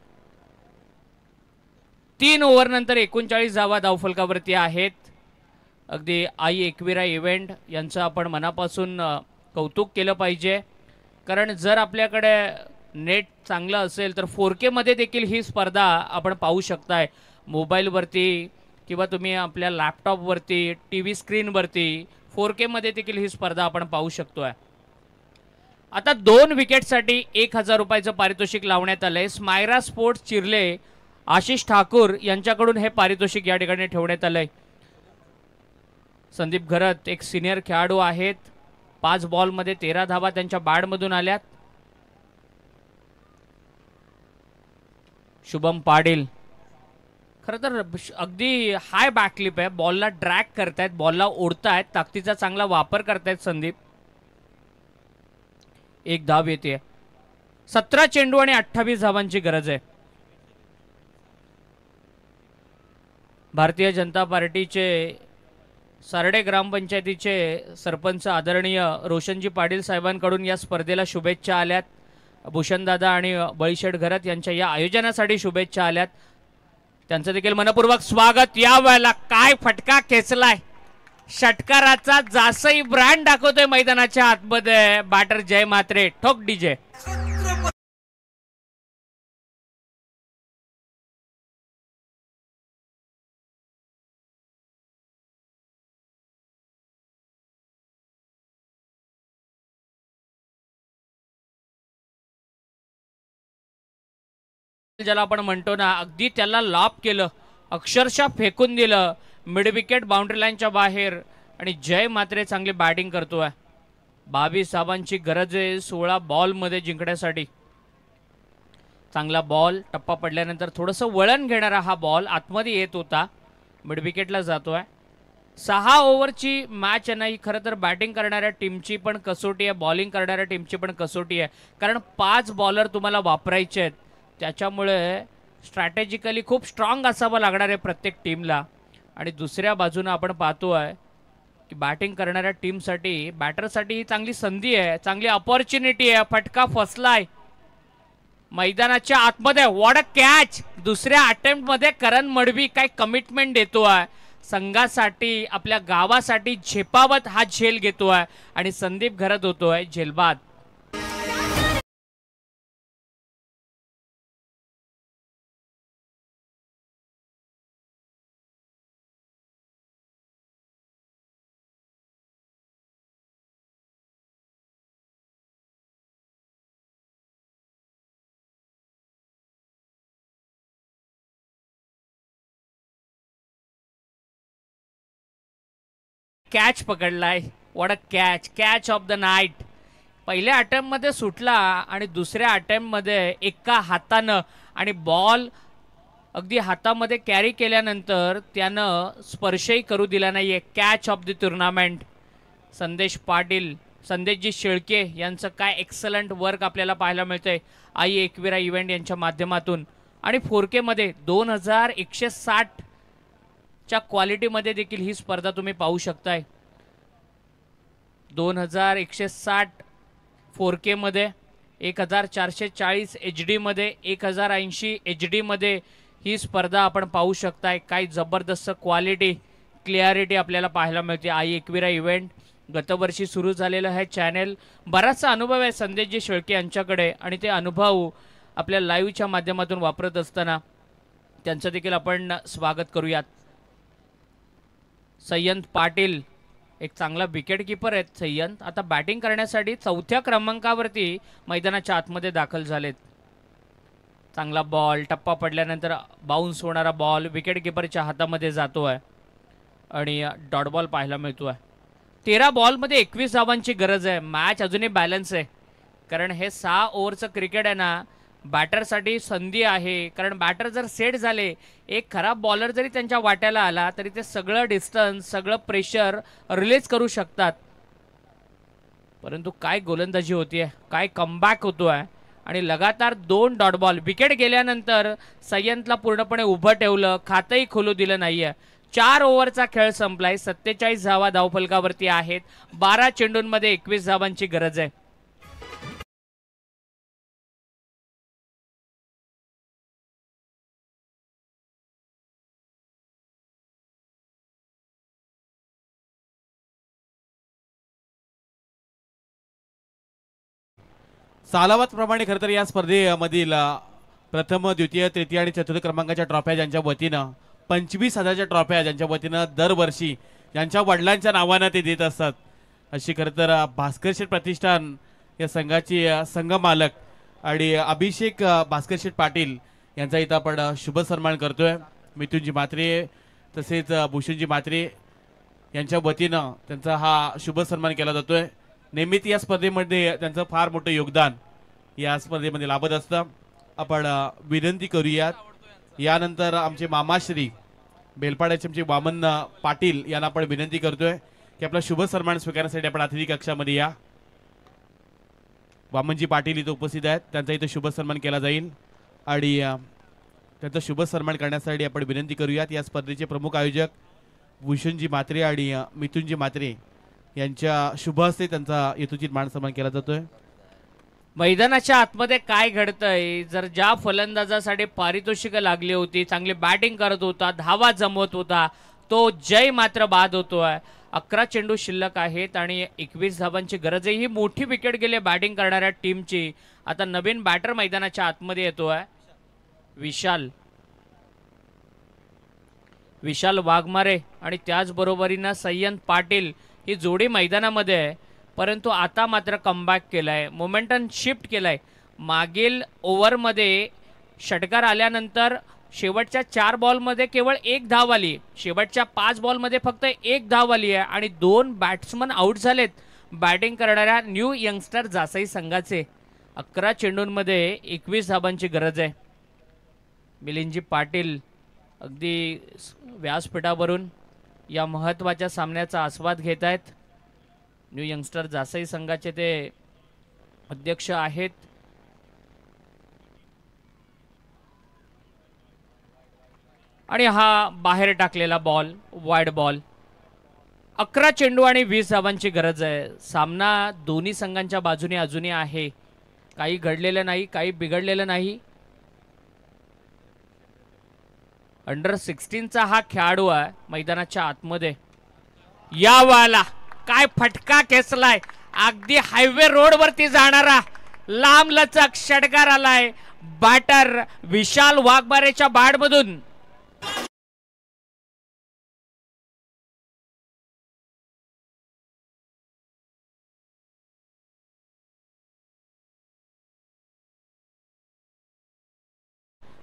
3 ओव्हरनंतर 39 धावा धावफलकावरती आहेत. अगदी आई एकविरा इव्हेंट यांचं आपण मनापासून कौतुक केलं पाहिजे कारण जर आपल्याकडे नेट चांगलं असेल तर 4K मध्ये देखील ही स्पर्धा आपण पाहू शकताय. मोबाईलवरती किंवा तुम्ही आपल्या लॅपटॉपवरती TV स्क्रीनवरती 4K मध्ये देखील ही स्पर्धा आपण पाहू शकतोय. आता 2 विकेटसाठी 1000 रुपयाचं पारितोषिक लावण्यात आलंय. स्मायरा स्पोर्ट्स चिर्ले आशिष ठाकूर यांच्याकडून हे पारितोषिक या ठिकाणी ठेवण्यात आलंय. संदीप घरत एक सिनियर खेळाडू आहेत. 5 बॉलमध्ये 13 धावा त्यांच्या बॅटमधून आल्यात. शुभम पाटील खरं तर अगदी हाय बॅकलिप आहे. बॉलला ड्रॅग करतायत. बॉलला ओढतायत. ताकदीचा चांगला वापर करतायत संदीप. 1 धाव येते. 17 चेंडू आणि 28 धावांची गरज आहे. भारतीय जनता पार्टीचे सारडे ग्रामपंचायतीचे सरपंच आदरणीय रोशनजी पाटील साहेबांकडून या स्पर्धेला शुभेच्छा आल्यात. भूषणदादा आणि बळीशेठ घरत यांच्या या आयोजनासाठी शुभेच्छा आल्यात. त्यांचं देखील मनपूर्वक स्वागत. या वेळेला काय फटका खेचलाय. षटकाराचा जासई ब्रँड दाखवतोय मैदानाच्या आतमध्ये बॅटर जय मात्रे. ठोक डीजे. ज्याला आपण म्हणतो ना अगदी त्याला लॉप केलं. अक्षरशः फेकून दिलं. मिड विकेट बाउंड्री लाईनच्या बाहेर आणि जय मात्रे चांगली बॅटिंग करतोय. 22 धावांची गरज आहे 16 बॉलमध्ये जिंकण्यासाठी. चांगला बॉल. टप्पा पडल्यानंतर थोडंसं वळण घेणारा हा बॉल आतमध्ये येत होता. मिड विकेटला जातोय. 6 ओव्हरची मॅच आहे ना, ही खरं तर बॅटिंग करणाऱ्या टीमची पण कसोटी आहे, बॉलिंग करणाऱ्या टीमची पण कसोटी आहे. कारण 5 बॉलर तुम्हाला वापरायचे आहेत, त्याच्यामुळे स्ट्रॅटेजिकली खूप स्ट्रॉंग असावं लागणार आहे प्रत्येक टीमला. आणि दुसऱ्या बाजूनं आपण पाहतो आहे की बॅटिंग करणाऱ्या टीमसाठी, बॅटरसाठी ही चांगली संधी आहे, चांगली अपॉर्च्युनिटी आहे. फटका फसलाय मैदानाच्या आतमध्ये. What a catch! दुसऱ्या अटेम्प्टमध्ये करण मडवी काय कमिटमेंट देतो आहे संघासाठी, आपल्या गावासाठी झेपावत हा झेल घेतो आहे आणि संदीप घरत होतो आहे झेलबाद. कॅच पकडलाय. What a catch! Catch of the night. पहिल्या अटेम्प्टमध्ये सुटला आणि दुसऱ्या अटेम्प्टमध्ये एका हातानं आणि बॉल अगदी हातामध्ये कॅरी केल्यानंतर त्यानं स्पर्शही करू दिला नाहीये. Catch of the tournament. संदेश पाटील, संदेशजी शेळके यांचं काय एक्सलंट वर्क आपल्याला पाहायला मिळतंय आई एकविरा इव्हेंट यांच्या माध्यमातून. आणि 4K मध्ये 2160 च्या क्वालिटीमध्ये देखील ही स्पर्धा तुम्ही पाहू शकताय. 2160 4K मध्ये, 1440 HD मध्ये, 1080 HD मध्ये ही स्पर्धा आपण पाहू शकताय. काय जबरदस्त क्वालिटी, क्लिअरिटी आपल्याला पाहायला मिळते. आई एकविरा इव्हेंट गतवर्षी सुरू झालेलं आहे चॅनेल. बराचसा अनुभव आहे संदेशजी शेळके यांच्याकडे आणि ते अनुभव आपल्या लाईव्हच्या माध्यमातून वापरत असताना त्यांचं देखील आपण स्वागत करूयात. सय्यंत पाटील एक चांगला विकेट किपर आहेत. सय्यंत आता बॅटिंग करण्यासाठी 4थ्या क्रमांकावरती मैदानाच्या आतमध्ये दाखल झालेत. चांगला बॉल, टप्पा पडल्यानंतर बाउन्स होणारा बॉल विकेट किपरच्या हातामध्ये जातो आहे आणि डॉट बॉल पाहायला मिळतो आहे. 13 बॉलमध्ये 21 धावांची गरज आहे. मॅच अजूनही बॅलन्स आहे कारण हे 6 ओव्हरचं क्रिकेट आहे ना, बॅटरसाठी संधी आहे. कारण बॅटर जर सेट झाले, एक खराब बॉलर जरी त्यांच्या वाट्याला आला तरी ते सगळं डिस्टन्स, सगळं प्रेशर रिलीज करू शकतात. परंतु काय गोलंदाजी होतीये, काय कमबॅक होतो आहे आणि लगातार 2 डॉट बॉल. विकेट गेल्यानंतर सय्यंतला पूर्णपणे उभं ठेवलं, खातंही खोलू दिलं नाहीये. 4 ओव्हरचा खेळ संपलाय. 47 धावा धावफलकावरती आहेत. 12 चेंडूंमध्ये 21 धावांची गरज आहे. सालावात प्रमाणे खरं तर या स्पर्धेमधील प्रथम, द्वितीय, तृतीय आणि चतुर्थ क्रमांकाच्या ट्रॉफ्या ज्यांच्या वतीनं 25,000च्या ट्रॉफ्या ज्यांच्या वतीनं दरवर्षी ज्यांच्या वडिलांच्या नावानं ते देत असतात, अशी खरं तर भास्कर शेठ प्रतिष्ठान या संघाची संघ मालक आणि अभिषेक भास्कर शेठ पाटील यांचा इथं आपण शुभ सन्मान करतोय. मिथुनजी म्हात्रे तसेच भूषणजी म्हात्रे यांच्या वतीनं त्यांचा हा शुभ सन्मान केला जातोय. नेहमीच या स्पर्धेमध्ये त्यांचं फार मोठं योगदान या स्पर्धेमध्ये लाभत असतं. आपण विनंती करूयात. यानंतर आमचे मामाश्री बेलपाड्याचे आमचे वामन पाटील यांना आपण विनंती करतोय की आपला शुभ सन्मान स्वीकारण्यासाठी आपण अतिथी कक्षामध्ये या. वामनजी पाटील इथं उपस्थित आहेत, त्यांचा इथं शुभ सन्मान केला जाईल आणि त्यांचा शुभ सन्मान करण्यासाठी आपण विनंती करूयात. या स्पर्धेचे प्रमुख आयोजक भूषणजी म्हात्रे आणि मिथुनजी म्हात्रे यांच्या शुभ हस्ते त्यांचा यथोचित मान सन्मान केला जातोय. मैदानाच्या आतमध्ये काय घडतंय, जर ज्या फलंदाजासाठी पारितोषिकं लागली होती, चांगली बॅटिंग करत होता, धावा जमवत होता, तो जय मात्र बाद होतोय. 11 चेंडू शिल्लक आहेत आणि 21 धावांची गरज आहे. ही मोठी विकेट गेले बॅटिंग करणाऱ्या टीमची. आता नवीन बॅटर मैदानाच्या आतमध्ये येतोय विशाल वाघमारे आणि त्याचबरोबरीनं सय्यंत पाटील ही जोडी मैदानामध्ये आहे. परंतु आता मात्र कमबॅक केलाय, मोमेंटम शिफ्ट केलाय. मागील ओव्हरमध्ये षटकार आल्यानंतर शेवटच्या 4 बॉलमध्ये केवळ 1 धाव आली, शेवटच्या 5 बॉलमध्ये फक्त 1 धाव आली आहे आणि 2 बॅट्समन आउट झालेत बॅटिंग करणाऱ्या न्यू यंगस्टर जासई संघाचे. 11 चेंडूंमध्ये 21 धावांची गरज आहे. मिलिंदजी पाटील अगदी व्यासपीठावरून या महत्त्वाच्या सामन्याचा आस्वाद घेत आहेत. न्यू यंगस्टर जासई संघाचे ते अध्यक्ष आहेत. आणि हा बाहेर टाकलेला बॉल वाईड बॉल. 11 चेंडू आणि 20 धावांची गरज आहे. सामना दोन्ही संघांच्या बाजूने अजूनही आहे. काही घडलेलं नाही, काही बिघडलेलं नाही. अंडर 16चा हा खेळाडू आहे मैदानाच्या आतमध्ये. या वाला काय फटका खेचलाय. अगदी हायवे रोड वरती जाणारा लांब लचक षटकार आलाय बॅटर विशाल वाघमारेच्या बॅटमधून.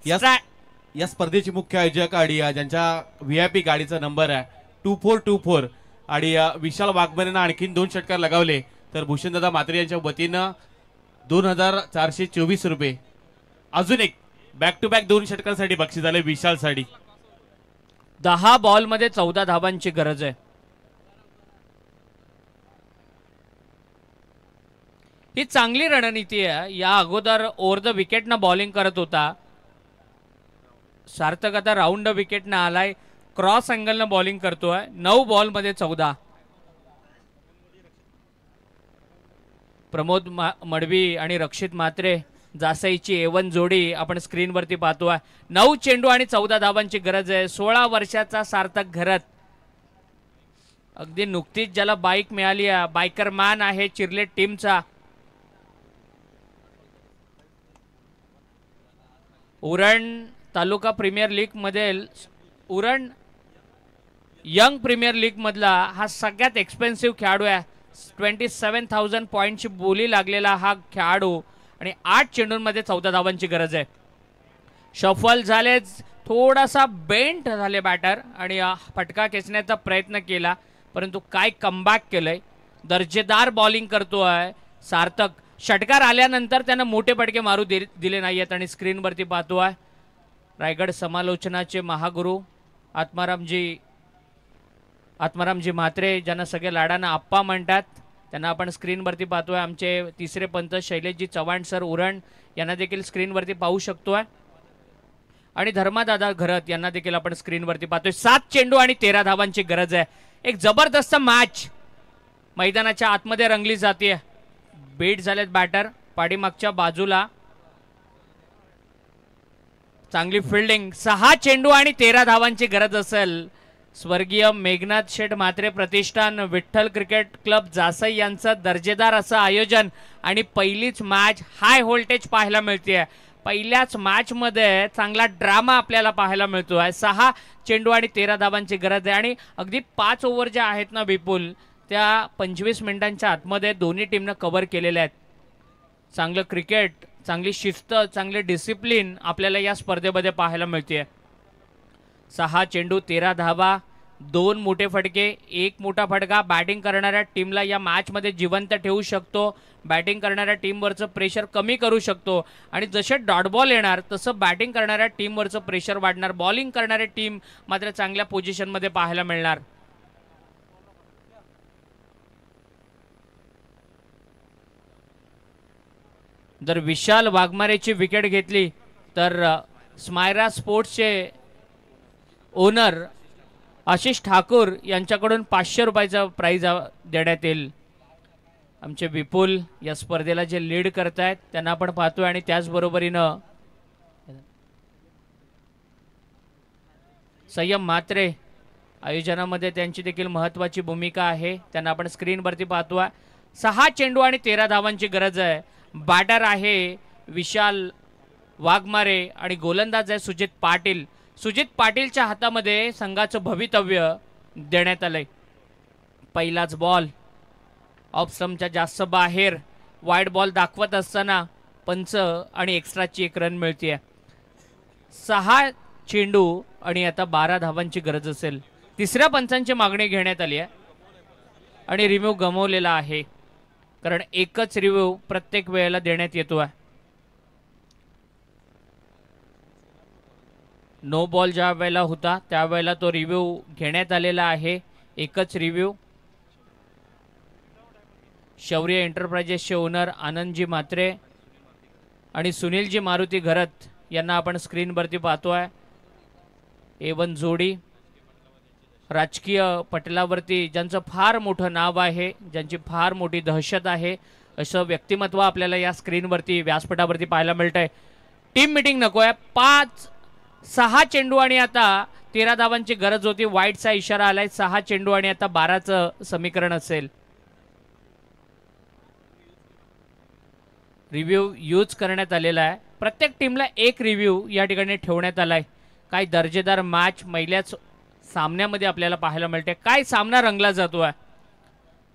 या स्पर्धेचे मुख्य आयोजक आणि ज्यांच्या VIP गाडीचा नंबर आहे 2424 आणि विशाल वाघमारेंना आणखीन 2 षटकार लगावले तर भूषणदादा म्हात्रे यांच्या वतीनं 2424 रुपये. अजून एक बॅक टू बॅक 2 षटकांसाठी बक्षीस झाले विशालसाठी. 10 बॉलमध्ये 14 धावांची गरज आहे. ही चांगली रणनीती आहे. या अगोदर ओव्हर द विकेटनं बॉलिंग करत होता सार्थक. आता राऊंड विकेटनं आलाय. क्रॉस अँगलनं बॉलिंग करतोय. 9 बॉलमध्ये 14. प्रमोद मडवी आणि रक्षित म्हात्रे जासईची A1 जोडी आपण स्क्रीनवरती पाहतोय. 9 चेंडू आणि 14 धावांची गरज आहे. 16 वर्षाचा सार्थक घरत. अगदी नुकतीच ज्याला बाईक मिळाली आहे. बायकर मॅन आहे चिरलेट टीमचा. उरण तालुका प्रीमियर लीग मधील उरण यंग प्रीमियर लीग मधला हा सगळ्यात एक्सपेन्सिव्ह खेळाडू आहे. 27,000 पॉईंटची बोली लागलेला हा खेळाडू आणि 8 चेंडूंमध्ये 14 धावांची गरज आहे. शफल झाले, थोडासा बेंट झाले बॅटर आणि फटका खेचण्याचा प्रयत्न केला परंतु काय कमबॅक केलंय. दर्जेदार बॉलिंग करतोय सार्थक. षटकार आल्यानंतर त्यानं मोठे फटके मारू दिले नाहीयेत आणि स्क्रीनवरती पाहतोय रायगड समालोचनाचे महागुरु आत्मारामजी म्हात्रे ज्यांना सगळे लाडानं आप्पा म्हणतात त्यांना आपण स्क्रीनवरती पाहतोय. आमचे तिसरे पंच शैलेशजी चव्हाण सर उरण यांना देखील स्क्रीनवरती पाहू शकतोय आणि धर्मादादा घरत यांना देखील आपण स्क्रीनवरती पाहतोय. 7 चेंडू आणि 13 धावांची गरज आहे. एक जबरदस्त मॅच मैदानाच्या आतमध्ये रंगली जाते. बीट झालेत बॅटर पाठीमागच्या बाजूला. चांगली फिल्डिंग. 6 चेंडू आणि 13 धावांची गरज असेल. स्वर्गीय मेघनाथ शेठ म्हात्रे प्रतिष्ठान विठ्ठल क्रिकेट क्लब जासई यांचं दर्जेदार असं आयोजन आणि पहिलीच मॅच हाय व्होल्टेज पाहायला मिळते. पहिल्याच मॅच मध्ये चांगला ड्रामा आपल्याला पाहायला मिळतोय. 6 चेंडू आणि 13 धावांची गरज आहे आणि अगदी 5 ओव्हर ज्या आहेत ना विपुल त्या 25 मिनिटांच्या आतमध्ये दोन्ही टीमनं कव्हर केलेल्या आहेत. चांगलं क्रिकेट, चांगली शिस्त, चांगले डिसिप्लिन आपल्याला या स्पर्धेमध्ये पाहायला मिळते. 6 चेंडू 13 धावा, 2 मोठे फटके, 1 मोठा फटका बॅटिंग करणाऱ्या टीमला या मॅचमध्ये जिवंत ठेवू शकतो. बॅटिंग करणाऱ्या टीमवरचं प्रेशर कमी करू शकतो आणि जसे डॉट बॉल येणार तसं बॅटिंग करणाऱ्या टीमवरचं प्रेशर वाढणार. बॉलिंग करणारी टीम मात्र चांगल्या पोझिशनमध्ये पाहायला मिळणार. जर विशाल वाघमारेची विकेट घेतली तर स्मायरा स्पोर्ट्सचे ओनर आशिष ठाकूर यांच्याकडून 500 रुपयाचा प्राइज देण्यात येईल. आमचे विपुल या स्पर्धेला जे लीड करतायत त्यांना आपण पाहतोय आणि त्याचबरोबरीनं संयम म्हात्रे आयोजनामध्ये त्यांची देखील महत्त्वाची भूमिका आहे. त्यांना आपण स्क्रीनवरती पाहतोय. 6 चेंडू आणि 13 धावांची गरज आहे. बॅटर आहे विशाल वाघमारे आणि गोलंदाज आहे सुजित पाटील. सुजित पाटीलच्या हातामध्ये संघाचं भवितव्य देण्यात आलंय. पहिलाच बॉल ऑफ स्टंपच्या जास्त बाहेर वाईड बॉल दाखवत असताना पंच आणि एक्स्ट्राची 1 रन मिळते. 6 चेंडू आणि आता 12 धावांची गरज असेल. तिसऱ्या पंचांची मागणी घेण्यात आली आहे आणि रिव्ह्यू गमावलेला आहे कारण एकच रिव्ह्यू प्रत्येक वेळेला देण्यात येतो आहे. नो बॉल ज्या वेळेला होता त्यावेळेला तो रिव्ह्यू घेण्यात आलेला आहे. एकच रिव्ह्यू. शौर्य एंटरप्राइजेसचे ओनर आनंदजी म्हात्रे आणि सुनीलजी मारुती घरत यांना आपण स्क्रीनवरती पाहतोय. A1 जोडी राजकीय पटलावरती ज्यांचं फार मोठं नाव आहे, ज्यांची फार मोठी दहशत आहे, असं व्यक्तिमत्व आपल्याला या स्क्रीनवरती व्यासपटावरती पाहायला मिळतंय. टीम मिटिंग नको आहे. 5-6 चेंडू आणि आता 13 धावांची गरज होती. वाईटचा इशारा आलाय. 6 चेंडू आणि आता 12चं समीकरण असेल. रिव्ह्यू यूज करण्यात आलेला आहे. प्रत्येक टीमला एक रिव्ह्यू या ठिकाणी ठेवण्यात आलाय. काय दर्जेदार मॅच पहिल्याच सामन्यामध्ये आपल्याला पाहायला मिळते. काय सामना रंगला जातो आहे.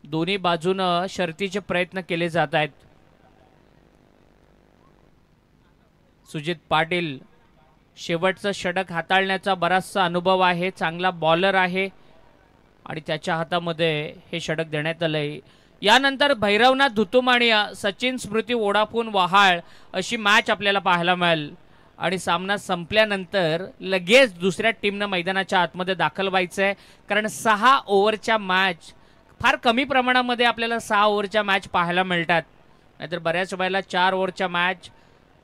दोन्ही बाजूनं शर्तीचे प्रयत्न केले जात आहेत. सुजित पाटील शेवटचं षटक हाताळण्याचा बराचसा अनुभव आहे. चांगला बॉलर आहे आणि त्याच्या हातामध्ये हे षटक देण्यात आलंय. यानंतर भैरवनाथ धुतुमाणिया सचिन स्मृती वोडाफोन वहाळ अशी मॅच आपल्याला पाहायला मिळेल. आणि सामना संपल्यानंतर लगेच दुसऱ्या टीमनं मैदानाच्या आतमध्ये दाखल व्हायचं आहे. कारण 6 ओव्हरच्या मॅच फार कमी प्रमाणामध्ये आपल्याला 6 ओव्हरच्या मॅच पाहायला मिळतात. नाहीतर बऱ्याच वेळेला 4 ओव्हरच्या मॅच,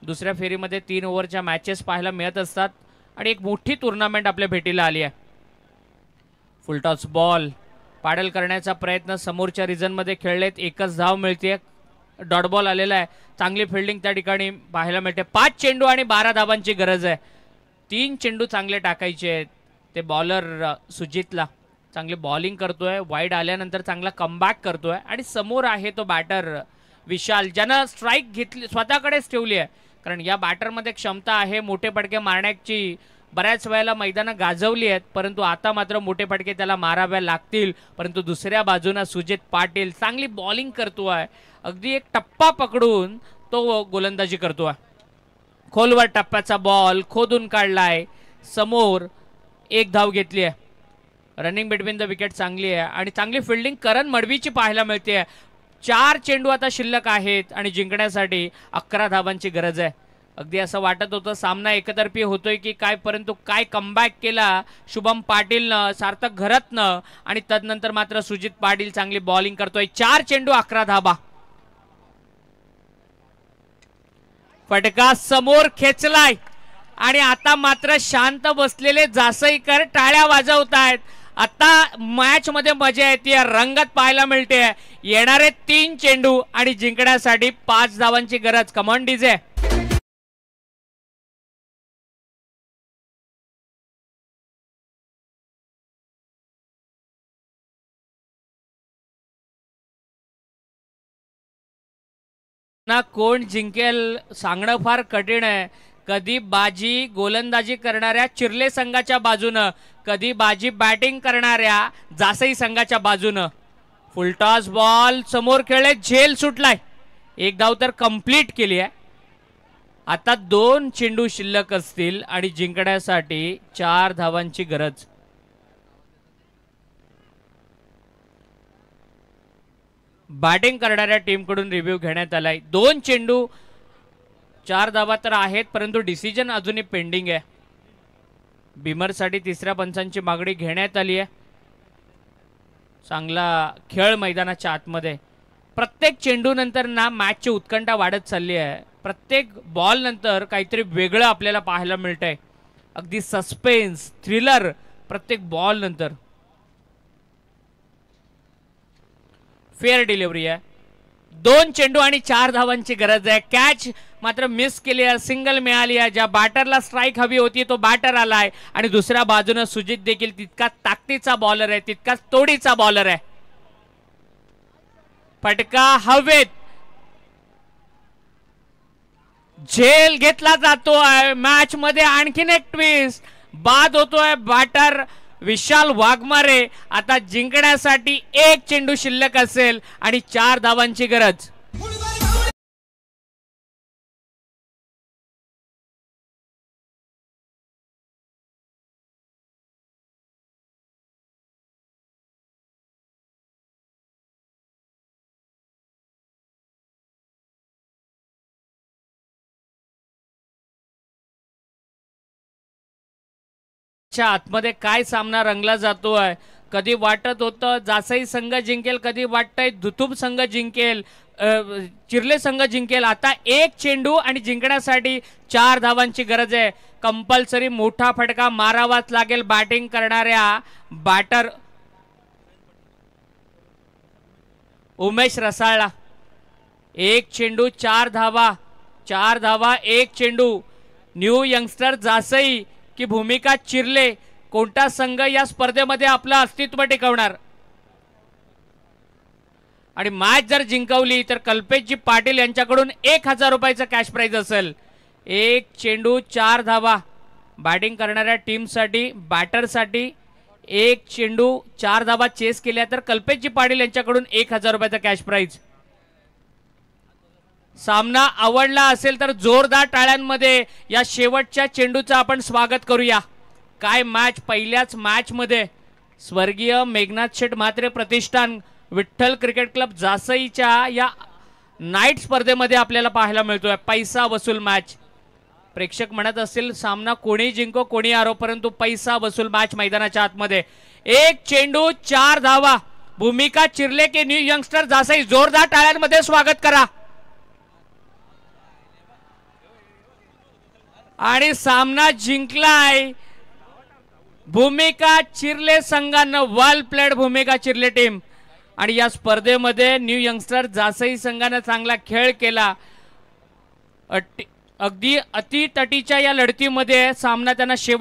दुसऱ्या फेरीमध्ये 3 ओव्हरच्या मॅचेस पाहायला मिळत असतात. आणि एक मोठी टुर्नामेंट आपल्या भेटीला आली आहे. फुलटॉस बॉल पाडल करण्याचा प्रयत्न समोरच्या रिझनमध्ये खेळलेत. एकच धाव मिळते. डॉट बॉल आलेला आहे. चांगली फिल्डिंग त्या ठिकाणी पाहायला मिळते. 5 चेंडू आणि 12 धावांची गरज आहे. 3 चेंडू चांगले टाकायचे आहेत. ते बॉलर सुजितला चांगली बॉलिंग करतोय. वाईड आल्यानंतर चांगला कमबॅक करतोय. आणि समोर आहे तो बॅटर विशाल, ज्यानं स्ट्राईक घेतली स्वतःकडेच ठेवली आहे. कारण या बॅटरमध्ये क्षमता आहे. मोठे फटके मारण्याची बऱ्याच वेळेला मैदानं गाजवली आहेत, परंतु आता मात्र मोठे फटके त्याला मारावे लागतील. परंतु दुसऱ्या बाजूने सुजित पाटील चांगली बॉलिंग करतोय. अगदी एक टप्पा पकडून तो गोलंदाजी करतोय. खोलवर टप्प्याचा बॉल खोदून काढलाय. समोर एक धाव घेतली आहे. रनिंग बिटवीन द विकेट चांगली आहे आणि चांगली फिल्डिंग करण मडवीची पाहायला मिळते. 4 चेंडू आता शिल्लक आहेत आणि जिंकण्यासाठी 11 धावांची गरज आहे. अगदी असं वाटत होतं सामना एकतर्फी होतोय की काय, परंतु काय कमबॅक केला शुभम पाटीलनं, सार्थक घरतनं आणि तदनंतर मात्र सुजित पाटील चांगली बॉलिंग करतोय. 4 चेंडू 11 धाबा. फटका समोर खेचलाय आणि आता मात्र शांत बसलेले जासईकर टाळ्या वाजवतायत. आता मॅच मध्ये मजा येते, रंगत पाहायला मिळते. येणारे 3 चेंडू आणि जिंकण्यासाठी 5 धावांची गरज. Come on DJ. ना कोण जिंकेल सांगणं फार कठीण आहे. कधी बाजी गोलंदाजी करणाऱ्या चिर्ले संघाच्या बाजूनं, कधी बाजी बॅटिंग करणाऱ्या जासई संघाच्या बाजूनं. फुलटॉस बॉल समोर खेळले. झेल सुटलाय. एक धाव तर कंप्लीट केली आहे. आता 2 चेंडू शिल्लक असतील आणि जिंकण्यासाठी 4 धावांची गरज. बॅटिंग करणाऱ्या टीमकडून रिव्ह्यू घेण्यात आलाय. 2 चेंडू 4 धावा तर आहेत, परंतु डिसिजन अजूनही पेंडिंग आहे. बिमरसाठी तिसऱ्या पंचांची मागणी घेण्यात आली आहे. चांगला खेळ मैदानाच्या आतमध्ये. प्रत्येक चेंडू नंतर ना मॅचची उत्कंठा वाढत चालली आहे. प्रत्येक बॉल नंतर काहीतरी वेगळं आपल्याला पाहायला मिळतंय. अगदी सस्पेन्स, थ्रिलर प्रत्येक बॉल नंतर. फेअर डिलिव्हरी आहे. 2 चेंडू आणि 4 धावांची गरज आहे. कॅच मात्र मिस केली आहे. सिंगल मिळाली आहे. ज्या बॅटरला स्ट्राईक हवी होती तो बॅटर आलाय आणि दुसऱ्या बाजूने सुजित देखील तितकाच ताकदीचा बॉलर आहे, तितकाच तोडीचा बॉलर आहे. फटका हवेत. झेल घेतला जातोय. मॅच मध्ये आणखीन एक ट्विस्ट. बाद होतोय बॅटर विशाल वाघमारे. आता जिंकण्यासाठी 1 चेंडू शिल्लक असेल आणि 4 धावांची गरज. मॅचच्या आतमध्ये काय सामना रंगला जातोय. कधी वाटत होतं जासई संघ जिंकेल, कधी वाटतंय दुतुब संघ जिंकेल, चिर्ले संघ जिंकेल. आता एक चेंडू आणि जिंकण्यासाठी 4 धावांची गरज आहे. कंपल्सरी मोठा फटका मारावाच लागेल बॅटिंग करणाऱ्या बॅटर उमेश रसाळला. एक चेंडू 4 धावा, 4 धावा एक चेंडू. न्यू यंगस्टर जासई की भूमिका चिर्ले, कोणता संघ या स्पर्धेमध्ये आपलं अस्तित्व टिकवणार. आणि मॅच जर जिंकवली तर कल्पेशजी पाटील यांच्याकडून 1000 रुपयाचं कॅश प्राइज असेल. एक चेंडू 4 धावा बॅटिंग करणाऱ्या टीमसाठी, बॅटरसाठी एक चेंडू 4 धावा चेस केल्या तर कल्पेशजी पाटील यांच्याकडून 1000 रुपयाचा कॅश प्राइज. सामना आवडला असेल तर जोरदार टाळ्यांमध्ये या शेवटच्या चेंडूचं आपण स्वागत करूया. काय मॅच, पहिल्याच मॅच मध्ये स्वर्गीय मेघनाथ शेठ म्हात्रे प्रतिष्ठान विठ्ठल क्रिकेट क्लब जासईच्या या नाईट स्पर्धेमध्ये आपल्याला पाहायला मिळतोय. पैसा वसूल मॅच. प्रेक्षक म्हणत असतील सामना कोणी जिंको कोणी हारो, परंतु पैसा वसूल मॅच मैदानाच्या आतमध्ये. एक चेंडू 4 धावा. भूमिका चिर्ले के न्यू यंगस्टर जासई. जोरदार टाळ्यांमध्ये स्वागत करा. आणि सामना जिंकलाय भूमिका चिर्ले संघानं. वेल प्लेड भूमिका चिर्ले टीम. आणि या स्पर्धेमध्ये न्यू यंगस्टर जासई संघानं चांगला खेळ केला. अगदी अतितटीच्या या लढतीमध्ये सामना त्यांना शेवट